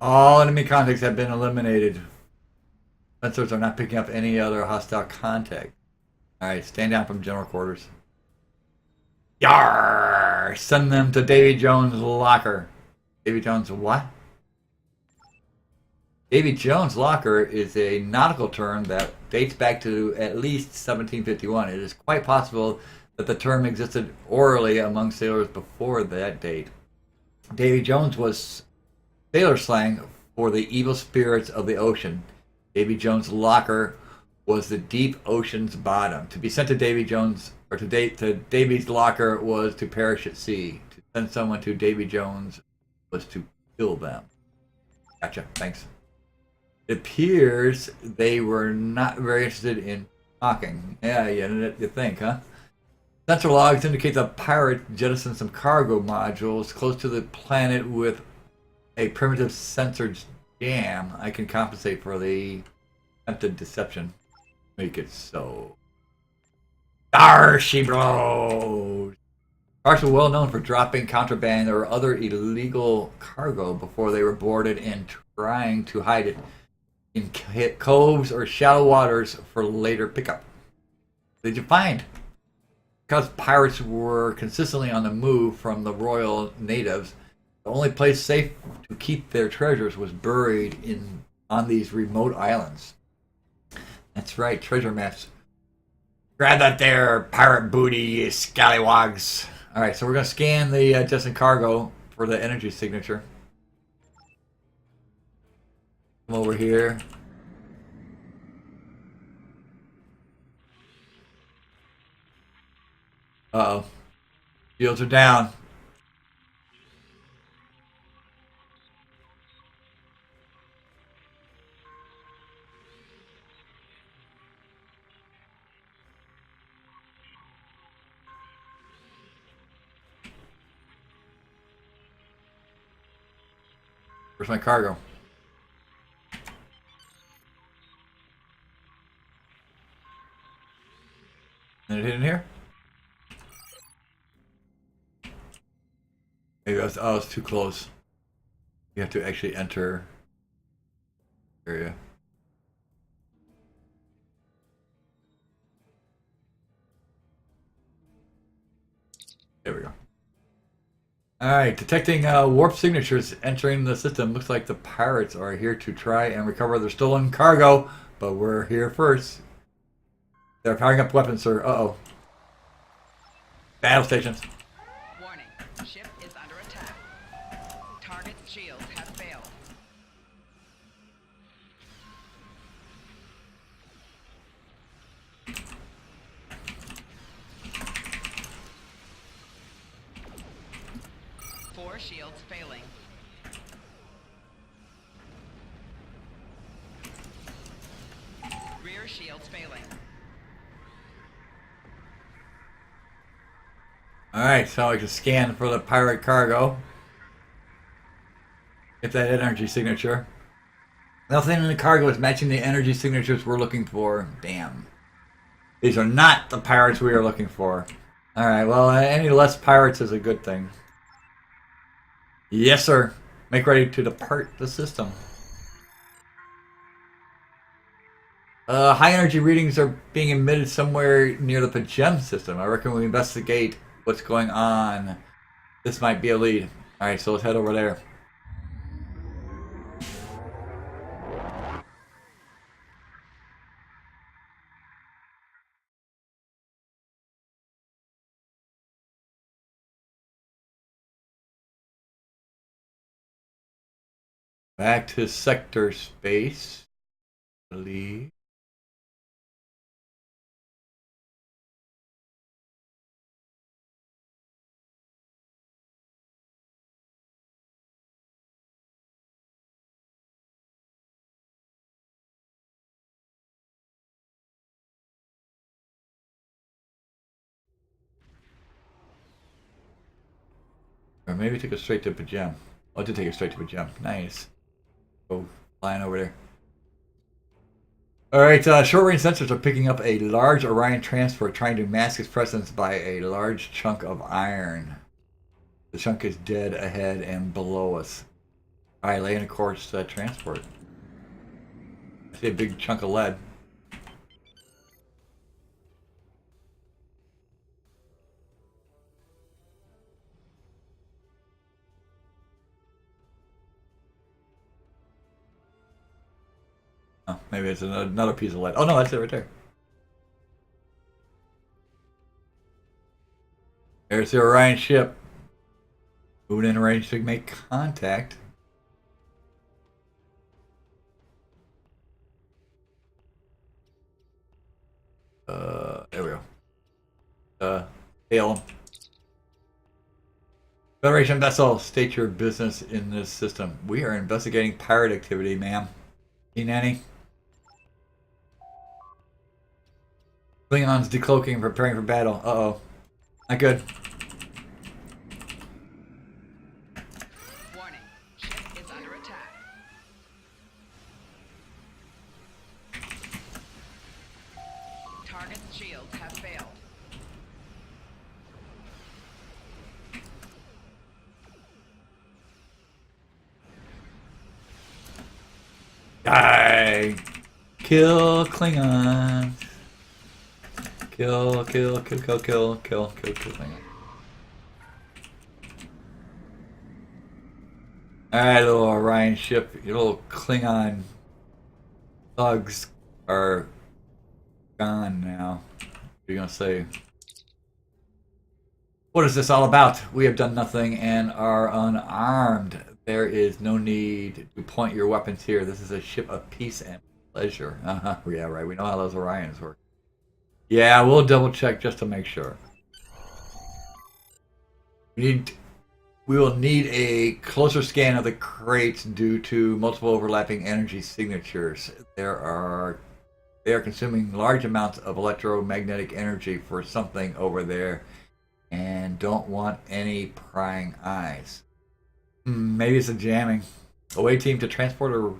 All enemy contacts have been eliminated. Sensors are not picking up any other hostile contact. Alright, stand down from general quarters. Yar! Send them to Davy Jones' locker. Davy Jones what? Davy Jones' locker is a nautical term that dates back to at least 1751. It is quite possible that the term existed orally among sailors before that date. Davy Jones was sailor slang for the evil spirits of the ocean. Davy Jones' locker was the deep ocean's bottom. To be sent to Davy Jones, or to Davy's locker, was to perish at sea. To send someone to Davy Jones was to kill them. Gotcha. Thanks. It appears they were not very interested in talking. Yeah, you think, huh? Sensor logs indicate the pirate jettisoned some cargo modules close to the planet with a primitive censored jam. I can compensate for the attempted deception. Make it so. There she blows! Sharks were well known for dropping contraband or other illegal cargo before they were boarded and trying to hide it in coves or shallow waters for later pickup. What did you find? Because pirates were consistently on the move from the royal natives, the only place safe to keep their treasures was buried on these remote islands. That's right, treasure maps. Grab that there, pirate booty, you scallywags. Alright, so we're going to scan the Justin cargo for the energy signature. Come over here. Uh-oh. Shields are down. Where's my cargo? Did it hit in here? Maybe I was, oh, it's too close. You have to actually enter area. There we go. Alright, detecting warp signatures entering the system. Looks like the pirates are here to try and recover their stolen cargo, but we're here first. They're powering up weapons, sir. Uh-oh. Battle stations. Warning. Ship is under attack. Target's shields have failed. Four shields failing. Rear shields failing. Alright, so I can scan for the pirate cargo. Get that energy signature. Nothing in the cargo is matching the energy signatures we're looking for. Damn. These are not the pirates we are looking for. Alright, well, any less pirates is a good thing. Yes, sir. Make ready to depart the system. High energy readings are being emitted somewhere near the Pajem system. I reckon we investigate what's going on. This might be a lead. Alright, so let's head over there. Back to sector space. I believe. Or maybe take us straight to Pajem. Oh, it did take us straight to Pajem. Nice. Go flying over there. Alright, short-range sensors are picking up a large Orion transport trying to mask its presence by a large chunk of iron. The chunk is dead ahead and below us. Alright, laying a course to that transport. I see a big chunk of lead. Oh, maybe it's another piece of lead. Oh no, that's it right there. There's the Orion ship. Moving in range to make contact. There we go. Hail 'em. Federation vessel, state your business in this system. We are investigating pirate activity, ma'am. Seen any? Klingons decloaking and preparing for battle. Uh-oh. Not good. Warning. Ship is under attack. Target's shields have failed. Die! Kill Klingon. Kill Klingon. Alright, little Orion ship, your little Klingon thugs are gone now. What are you gonna say? What is this all about? We have done nothing and are unarmed. There is no need to point your weapons here. This is a ship of peace and pleasure. Uh-huh. Yeah, right. We know how those Orions work. Yeah, we'll double check just to make sure. We will need a closer scan of the crates due to multiple overlapping energy signatures. They are consuming large amounts of electromagnetic energy for something over there and don't want any prying eyes. Maybe it's a jamming. Away team to transporter.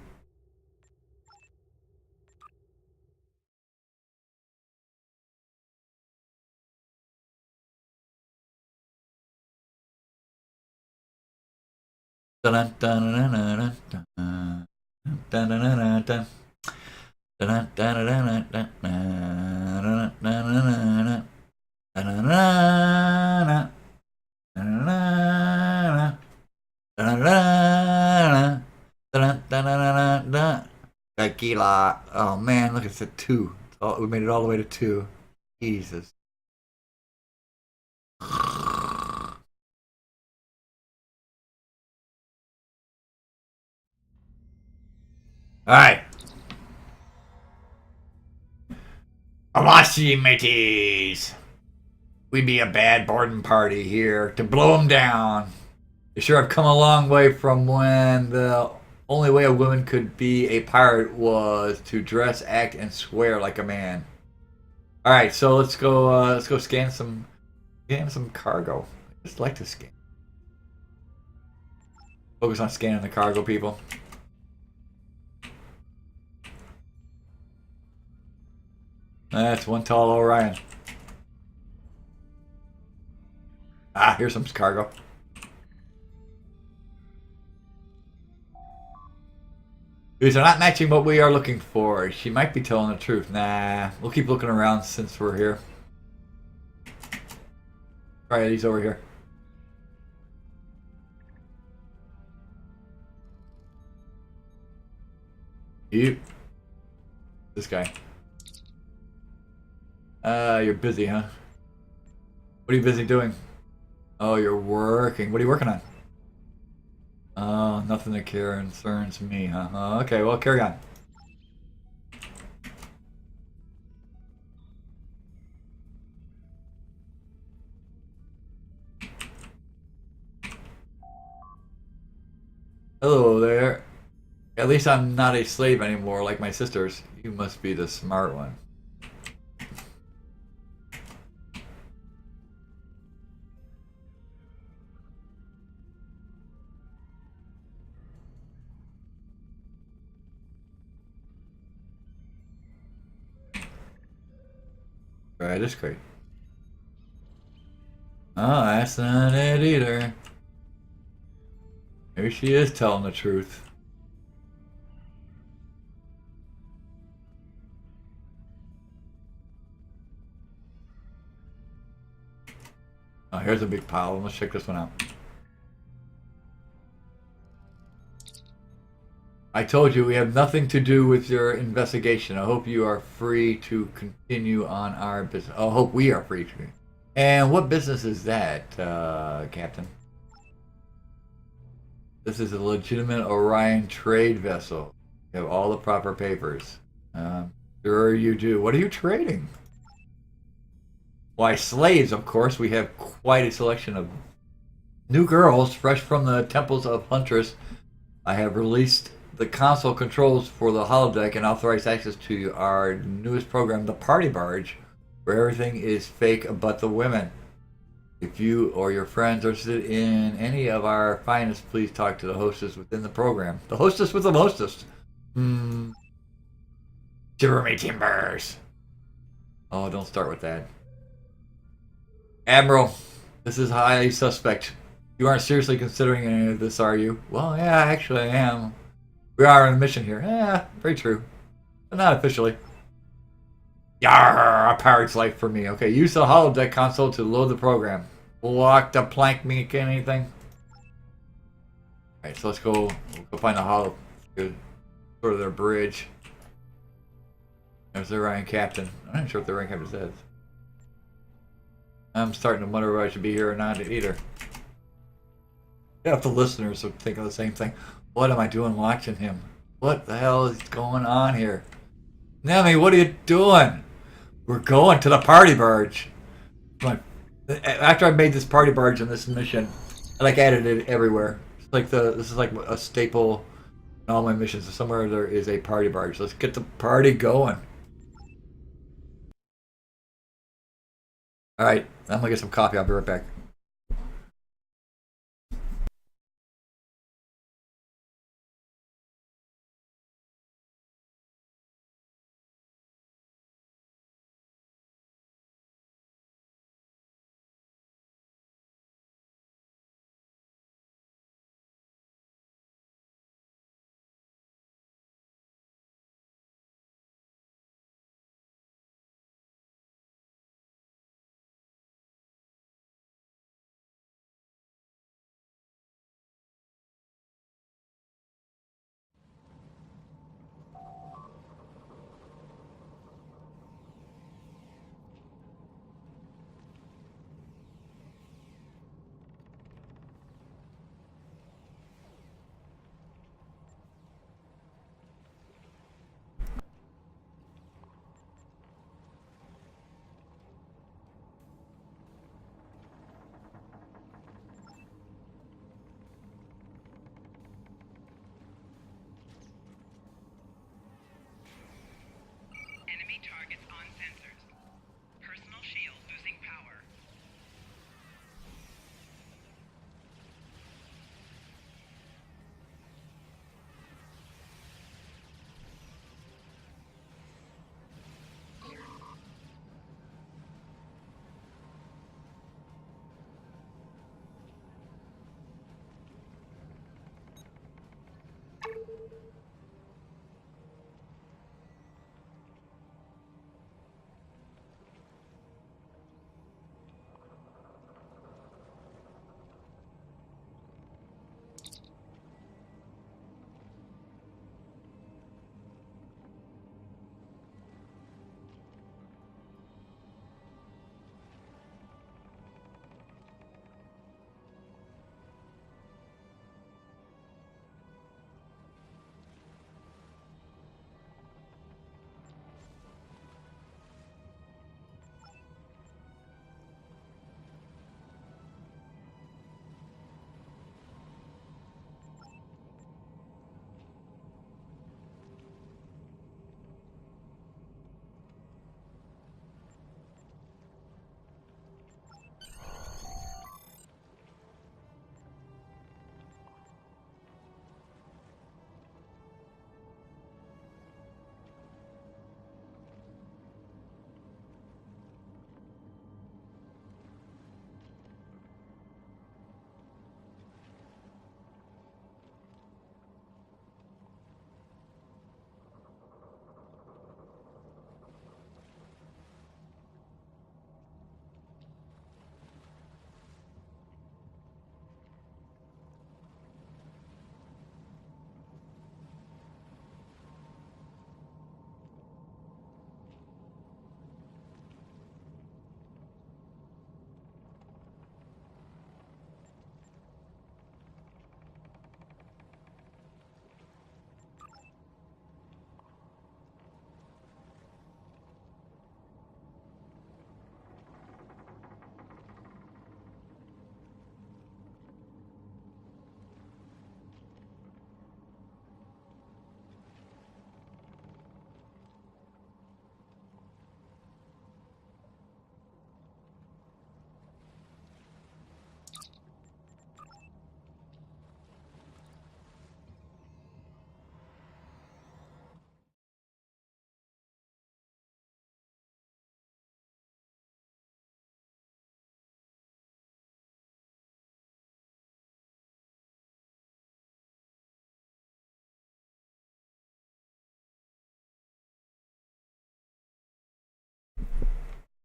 Tequila. Oh man, look, it's at 2. Oh, we made it all the way to 2. Jesus. Alright. Awashi, mateys. We be a bad boarding party here to blow them down. You sure have come a long way from when the only way a woman could be a pirate was to dress, act, and swear like a man. Alright, so let's go scan some cargo. I just like to scan. Focus on scanning the cargo, people. That's one tall Orion. Ah, here's some cargo. These are not matching what we are looking for. She might be telling the truth. Nah, we'll keep looking around since we're here. Try these over here. You. This guy. You're busy, huh? What are you busy doing? Oh, you're working. What are you working on? Oh, nothing that concerns me, huh? Oh, okay, well, carry on. Hello there. At least I'm not a slave anymore like my sisters. You must be the smart one. Right, that's great. Oh, that's not it either. Maybe she is telling the truth. Oh, here's a big pile. Let's check this one out. I told you we have nothing to do with your investigation. I hope you are free to continue on our business. I hope we are free to. And what business is that, Captain? This is a legitimate Orion trade vessel. You have all the proper papers. Sure you do. What are you trading? Why, slaves, of course. We have quite a selection of new girls fresh from the temples of Huntress. I have released the console controls for the holodeck and authorized access to our newest program, the Party Barge, where everything is fake but the women. If you or your friends are interested in any of our finest, please talk to the hostess within the program. The hostess with the mostest. Shiver me timbers. Oh, don't start with that. Admiral, this is highly suspect. You aren't seriously considering any of this, are you? Well, yeah, actually I am. We are on a mission here. Yeah, very true. But not officially. Yarr, a pirate's life for me. Okay, use the holodeck console to load the program. Block the plank me anything. Alright, so let's go. We'll go find the holo. Go to their bridge. There's the Orion captain. I'm not sure what the Orion captain says. I'm starting to wonder whether I should be here or not either. If the listeners are thinking the same thing, what am I doing watching him? What the hell is going on here? Nemi, what are you doing? We're going to the party barge. After I made this party barge in this mission, I like added it everywhere. It's like this is like a staple in all my missions. Somewhere there is a party barge. Let's get the party going. All right, I'm gonna get some coffee. I'll be right back. Enemy targets on sensors. Personal shield losing power.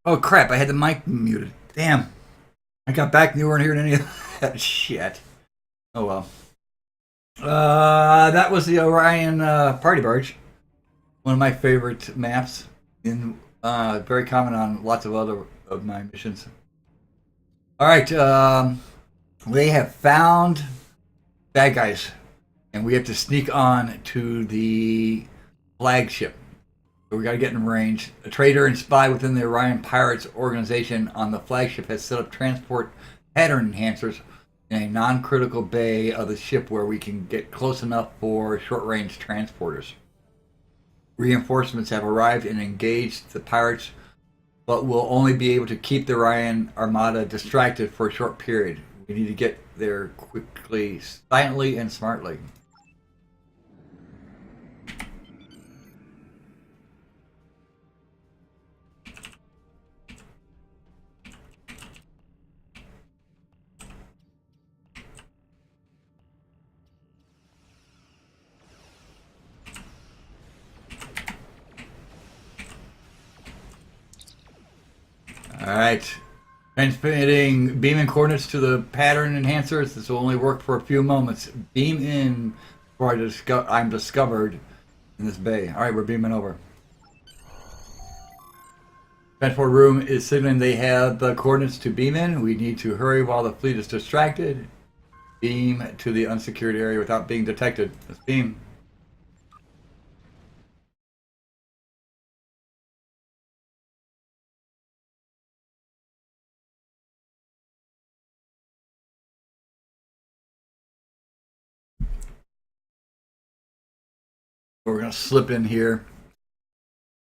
Oh crap! I had the mic muted. Damn! I got back and you weren't hearing any of that shit. Oh well. That was the Orion Party Barge. One of my favorite maps. In very common on lots of other of my missions. All right. They have found bad guys, and we have to sneak on to the flagship. So we got to get in range. A traitor and spy within the Orion Pirates organization on the flagship has set up transport pattern enhancers in a non-critical bay of the ship where we can get close enough for short-range transporters. Reinforcements have arrived and engaged the pirates, but will only be able to keep the Orion Armada distracted for a short period. We need to get there quickly, silently, and smartly. Alright. Transmitting beam in coordinates to the pattern enhancers. This will only work for a few moments. Beam in before I'm discovered in this bay. Alright, we're beaming over. Transport room is signaling they have the coordinates to beam in. We need to hurry while the fleet is distracted. Beam to the unsecured area without being detected. Let's beam. We're going to slip in here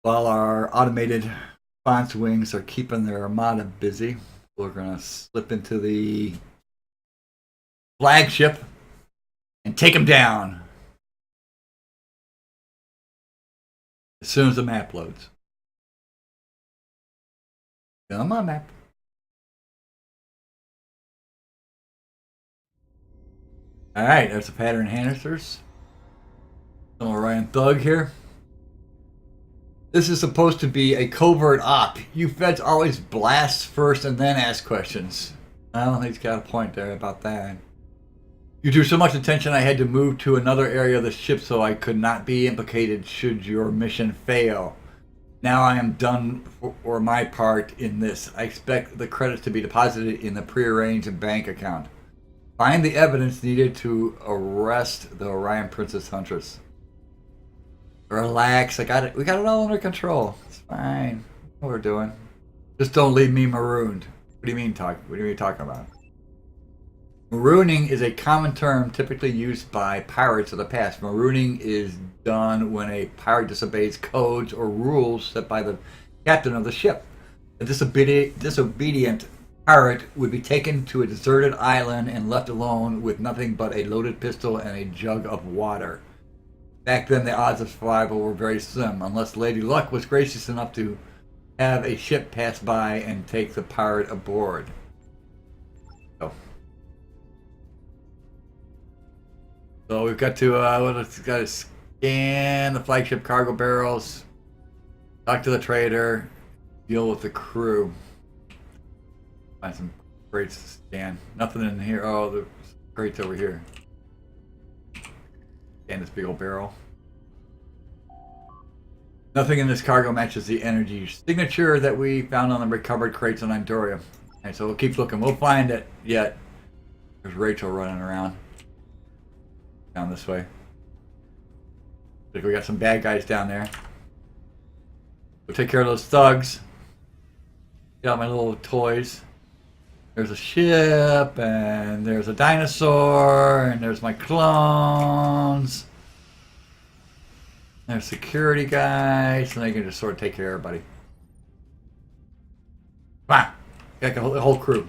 while our automated response wings are keeping their armada busy. We're going to slip into the flagship and take them down as soon as the map loads. Come on, map. Alright, there's the pattern enhancers. Some Orion Thug here. This is supposed to be a covert op. You feds always blast first and then ask questions. I don't think he's got a point there about that. You drew so much attention I had to move to another area of the ship so I could not be implicated should your mission fail. Now I am done for my part in this. I expect the credits to be deposited in the prearranged bank account. Find the evidence needed to arrest the Orion Princess Huntress. Relax, I got it. We got it all under control. It's fine. What we're doing. Just don't leave me marooned. What do you mean what are you talking about? Marooning is a common term typically used by pirates of the past. Marooning is done when a pirate disobeys codes or rules set by the captain of the ship. A disobedient pirate would be taken to a deserted island and left alone with nothing but a loaded pistol and a jug of water. Back then, the odds of survival were very slim, unless Lady Luck was gracious enough to have a ship pass by and take the pirate aboard. So we've got to scan the flagship cargo barrels, talk to the trader, deal with the crew. Find some crates to scan. Nothing in here. Oh, the crates over here. Scan this big old barrel. Nothing in this cargo matches the energy signature that we found on the recovered crates on Andoria. Okay, so we'll keep looking. We'll find it yet. There's Rachel running around. Down this way. Like we got some bad guys down there. We'll take care of those thugs. Get out my little toys. There's a ship, and there's a dinosaur, and there's my clones. There's security guys, and they can just sort of take care of everybody. Come on. Got the whole crew.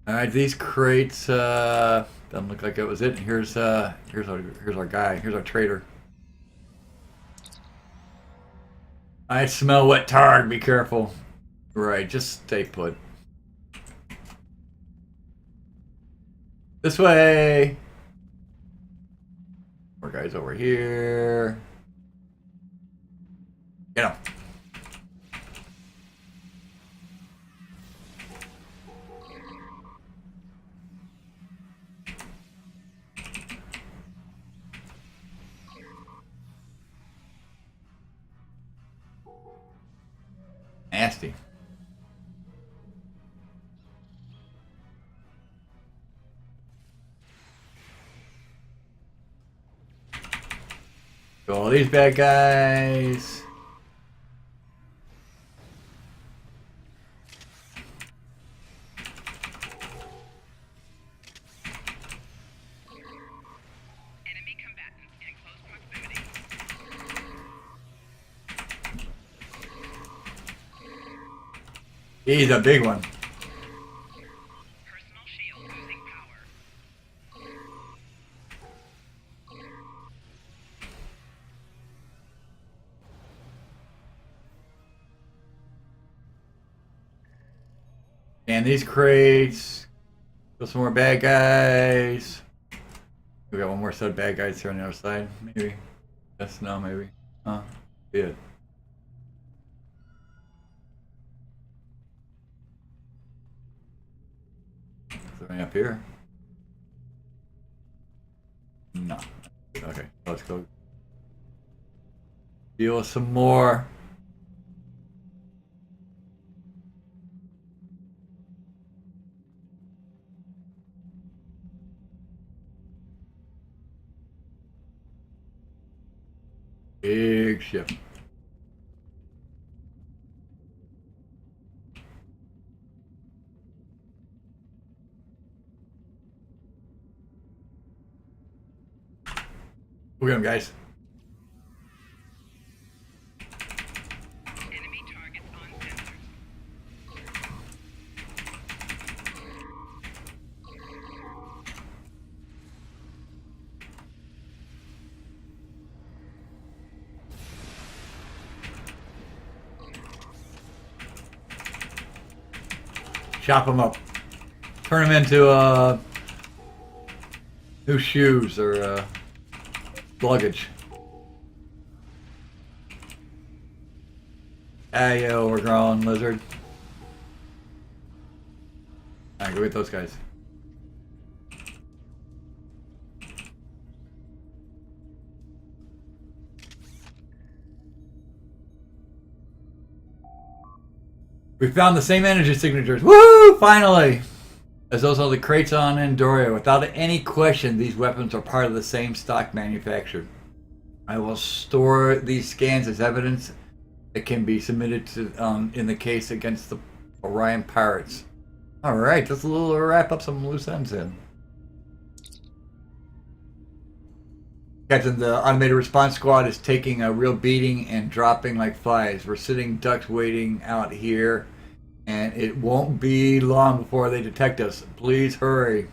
Alright, these crates doesn't look like it was it. Here's our guy. Here's our trader. I smell wet tar. Be careful. Right, just stay put. This way. More guys over here. Get him. Nasty. Go all these bad guys. Enemy combatants in close proximity. He's a big one. Personal shield losing power. And these crates. Kill some more bad guys. We got one more set of bad guys here on the other side. Maybe. Yes, no, maybe. Huh? Good. Something up here? No. Okay, let's go. Deal with some more. Big ship. Look at him, guys. Enemy targets on sensors. Chop them up. Turn them into new shoes or luggage. Hey, yo, overgrown lizard. Alright, go get those guys. We found the same energy signatures. Woo! Finally! As those are the crates on Andoria. Without any question, these weapons are part of the same stock manufactured. I will store these scans as evidence that can be submitted to in the case against the Orion pirates. Alright, let's wrap up some loose ends in. Captain, the automated response squad is taking a real beating and dropping like flies. We're sitting ducks waiting out here, and it won't be long before they detect us. Please hurry.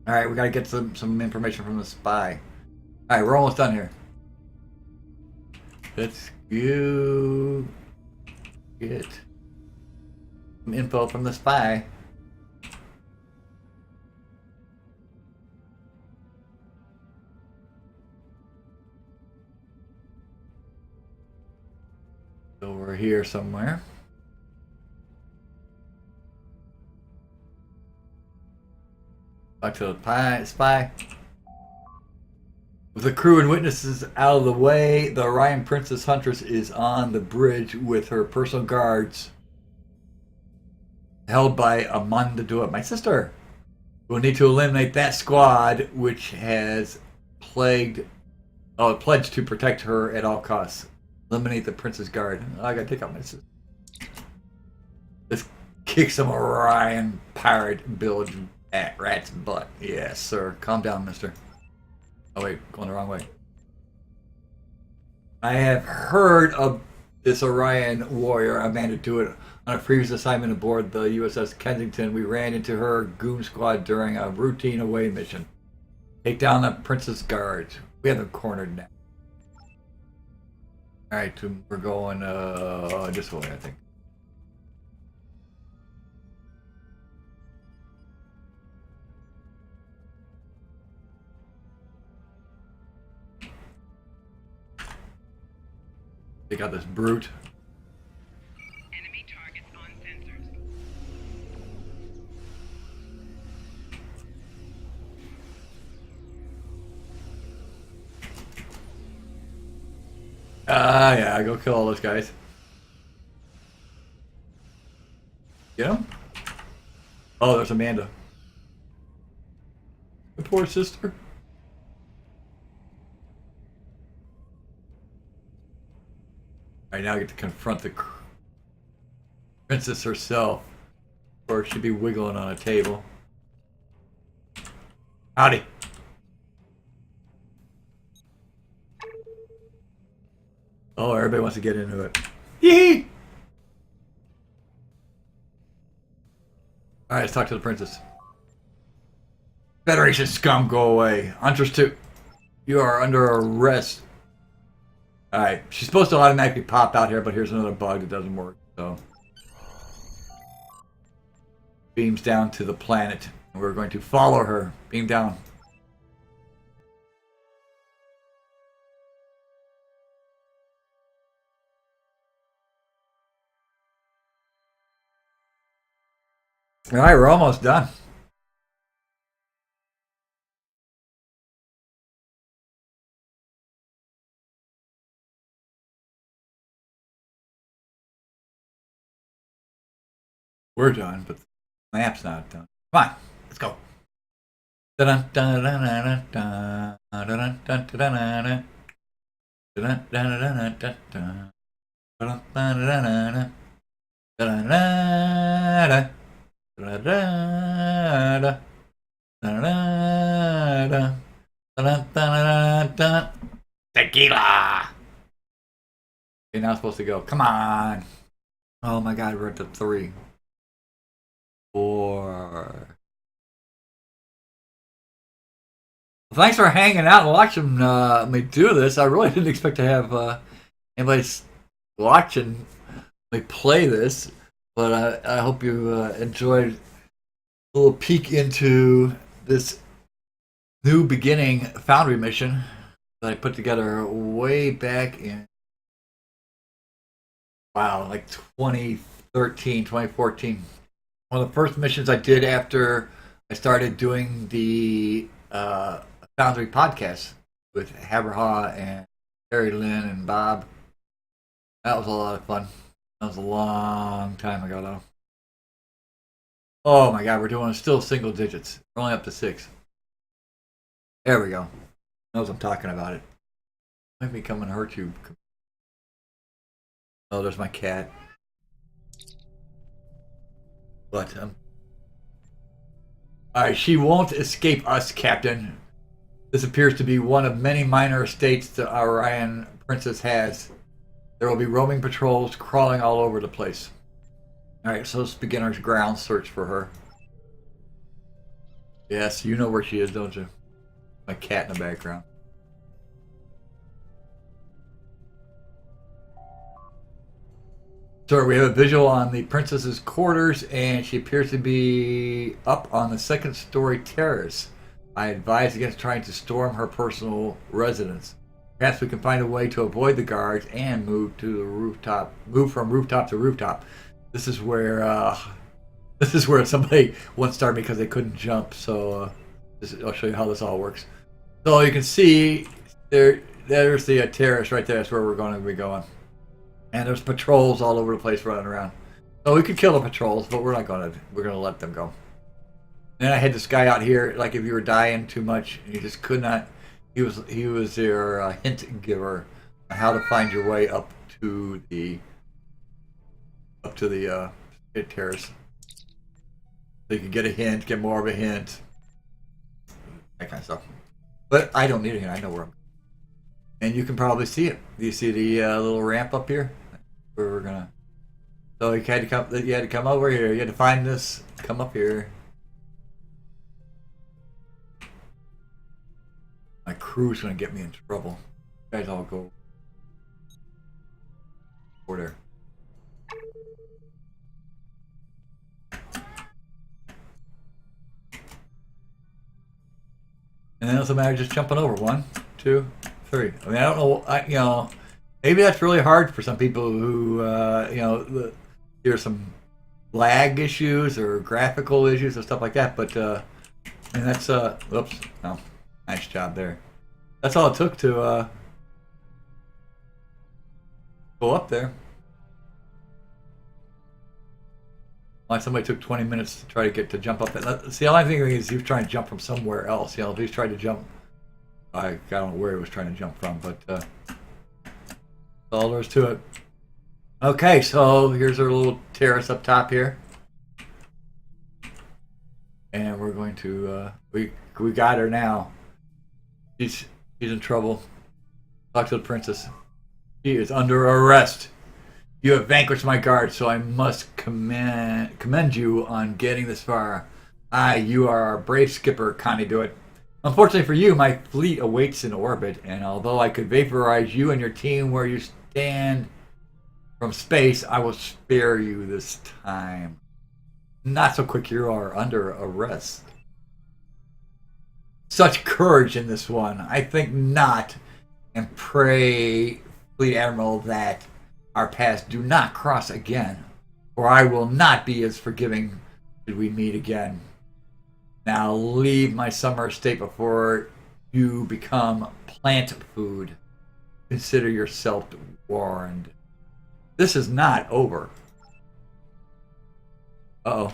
Alright, we gotta get some information from the spy. Alright, we're almost done here. Let's go get some info from the spy. Over here somewhere. Back to the spy. With the crew and witnesses out of the way, the Orion Princess Huntress is on the bridge with her personal guards, held by Amanda Dua, my sister. We'll need to eliminate that squad, which has pledged to protect her at all costs. Eliminate the Princess Guard. Oh, I gotta take out my sister. Let's kick some Orion pirate bilge at rat's butt. Yes, sir. Calm down, mister. Oh wait, going the wrong way. I have heard of this Orion warrior, Amanda Dewitt, on a previous assignment aboard the USS Kensington. We ran into her goon squad during a routine away mission. Take down the Princess Guard. We have them cornered now. Alright, we're going this way, I think. They got this brute. Enemy targets on sensors. Yeah, go kill all those guys. Get him? Oh, there's Amanda. The poor sister. Alright, now I get to confront the princess herself. Or she'd be wiggling on a table. Howdy. Oh, everybody wants to get into it. Yee! Alright, let's talk to the princess. Federation scum, go away. Huntress 2, you are under arrest. Alright, she's supposed to automatically pop out here, but here's another bug that doesn't work, so. Beams down to the planet. We're going to follow her. Beam down. Alright, we're almost done. We're done, but the map's not done. Come on, let's go. Tequila! You're not supposed to go. Come on. Oh my god, we're at the 3. 4. Well, thanks for hanging out and watching me do this. I really didn't expect to have anybody watching me play this, but I hope you enjoyed a little peek into this new beginning Foundry mission that I put together way back in, wow, like 2013, 2014. One of the first missions I did after I started doing the Foundry podcast with Haberhaw and Terry Lynn and Bob. That was a lot of fun. That was a long time ago, though. Oh my god, we're doing still single digits. We're only up to 6. There we go. Knows I'm talking about it. Might be coming to hurt you. Oh, there's my cat. But alright, she won't escape us, Captain. This appears to be one of many minor estates the Orion Princess has. There will be roaming patrols crawling all over the place. Alright, so let's begin our ground search for her. Yes, you know where she is, don't you? My cat in the background. So we have a visual on the princess's quarters, and she appears to be up on the 2nd story terrace. I advise against trying to storm her personal residence. Perhaps we can find a way to avoid the guards and move to the rooftop. Move from rooftop to rooftop. This is where somebody once started me because they couldn't jump. So I'll show you how this all works. So you can see there's the terrace right there. That's where we're going to be going. And there's patrols all over the place running around. So we could kill the patrols, but we're not going to. We're going to let them go. And then I had this guy out here, like if you were dying too much, you just could not. He was your hint giver on how to find your way up to the terrace. So you can get a hint, get more of a hint, that kind of stuff. But I don't need a hint. I know where I'm going. And you can probably see it. Do you see the little ramp up here? Where we're gonna. So you had to come. You had to come over here. You had to find this. Come up here. My crew's gonna get me in trouble. You guys all go over there. And then it's a matter of just jumping over. 1, 2, 3. I mean, I don't know. Maybe that's really hard for some people who, there's some lag issues or graphical issues and stuff like that. But and that's whoops. No, nice job there. That's all it took to go up there. Why somebody took 20 minutes to try to get to jump up that. See, the only thing is he was trying to jump from somewhere else. You know, if he's trying to jump, I don't know where he was trying to jump from, but that's all there is to it. Okay, so here's our little terrace up top here, and we're going to we got her now. She's in trouble. Talk to the princess. She is under arrest. You have vanquished my guard, so I must commend you on getting this far. You are our brave skipper, Connie Do It. Unfortunately for you, my fleet awaits in orbit, and although I could vaporize you and your team where you stand from space, I will spare you this time. Not so quick, you are under arrest. Such courage in this one. I think not, and pray, Fleet Admiral, that our paths do not cross again, or I will not be as forgiving should we meet again. Now leave my summer estate before you become plant food. Consider yourself warned. This is not over. Uh-oh.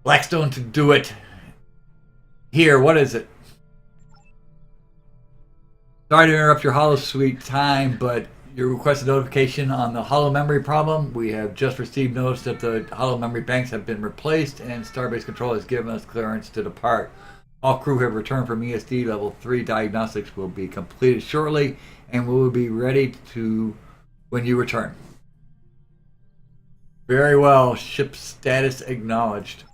Blackstone to do it. Here, what is it? Sorry to interrupt your holosuite time, but your requested notification on the holo memory problem. We have just received notice that the holo memory banks have been replaced and Starbase Control has given us clearance to depart. All crew have returned from ESD. Level 3 diagnostics will be completed shortly and we will be ready to when you return. Very well. Ship status acknowledged.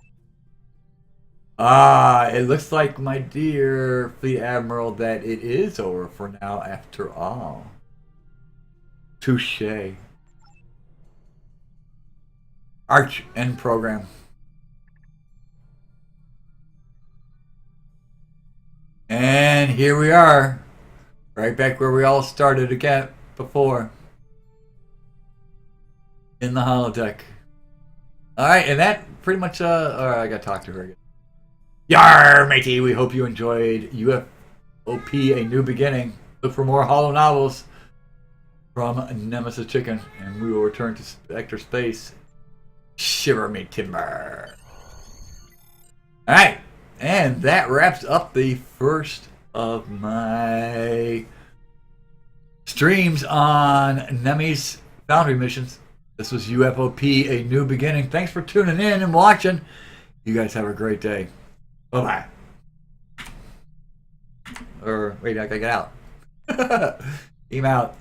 It looks like, my dear Fleet Admiral, that it is over for now after all. Touche. Arch end program. And here we are. Right back where we all started again before. In the holodeck. Alright, and that pretty much, alright, I gotta talk to her again. Yar, matey, we hope you enjoyed UFoP, A New Beginning. Look for more holo novels from Nemesis Chicken, and we will return to Spectre Space. Shiver me timber. Alright, and that wraps up the first of my streams on Nemesis Foundry missions. This was UFoP, A New Beginning. Thanks for tuning in and watching. You guys have a great day. Bye-bye. Or, wait, I gotta get out. Team out.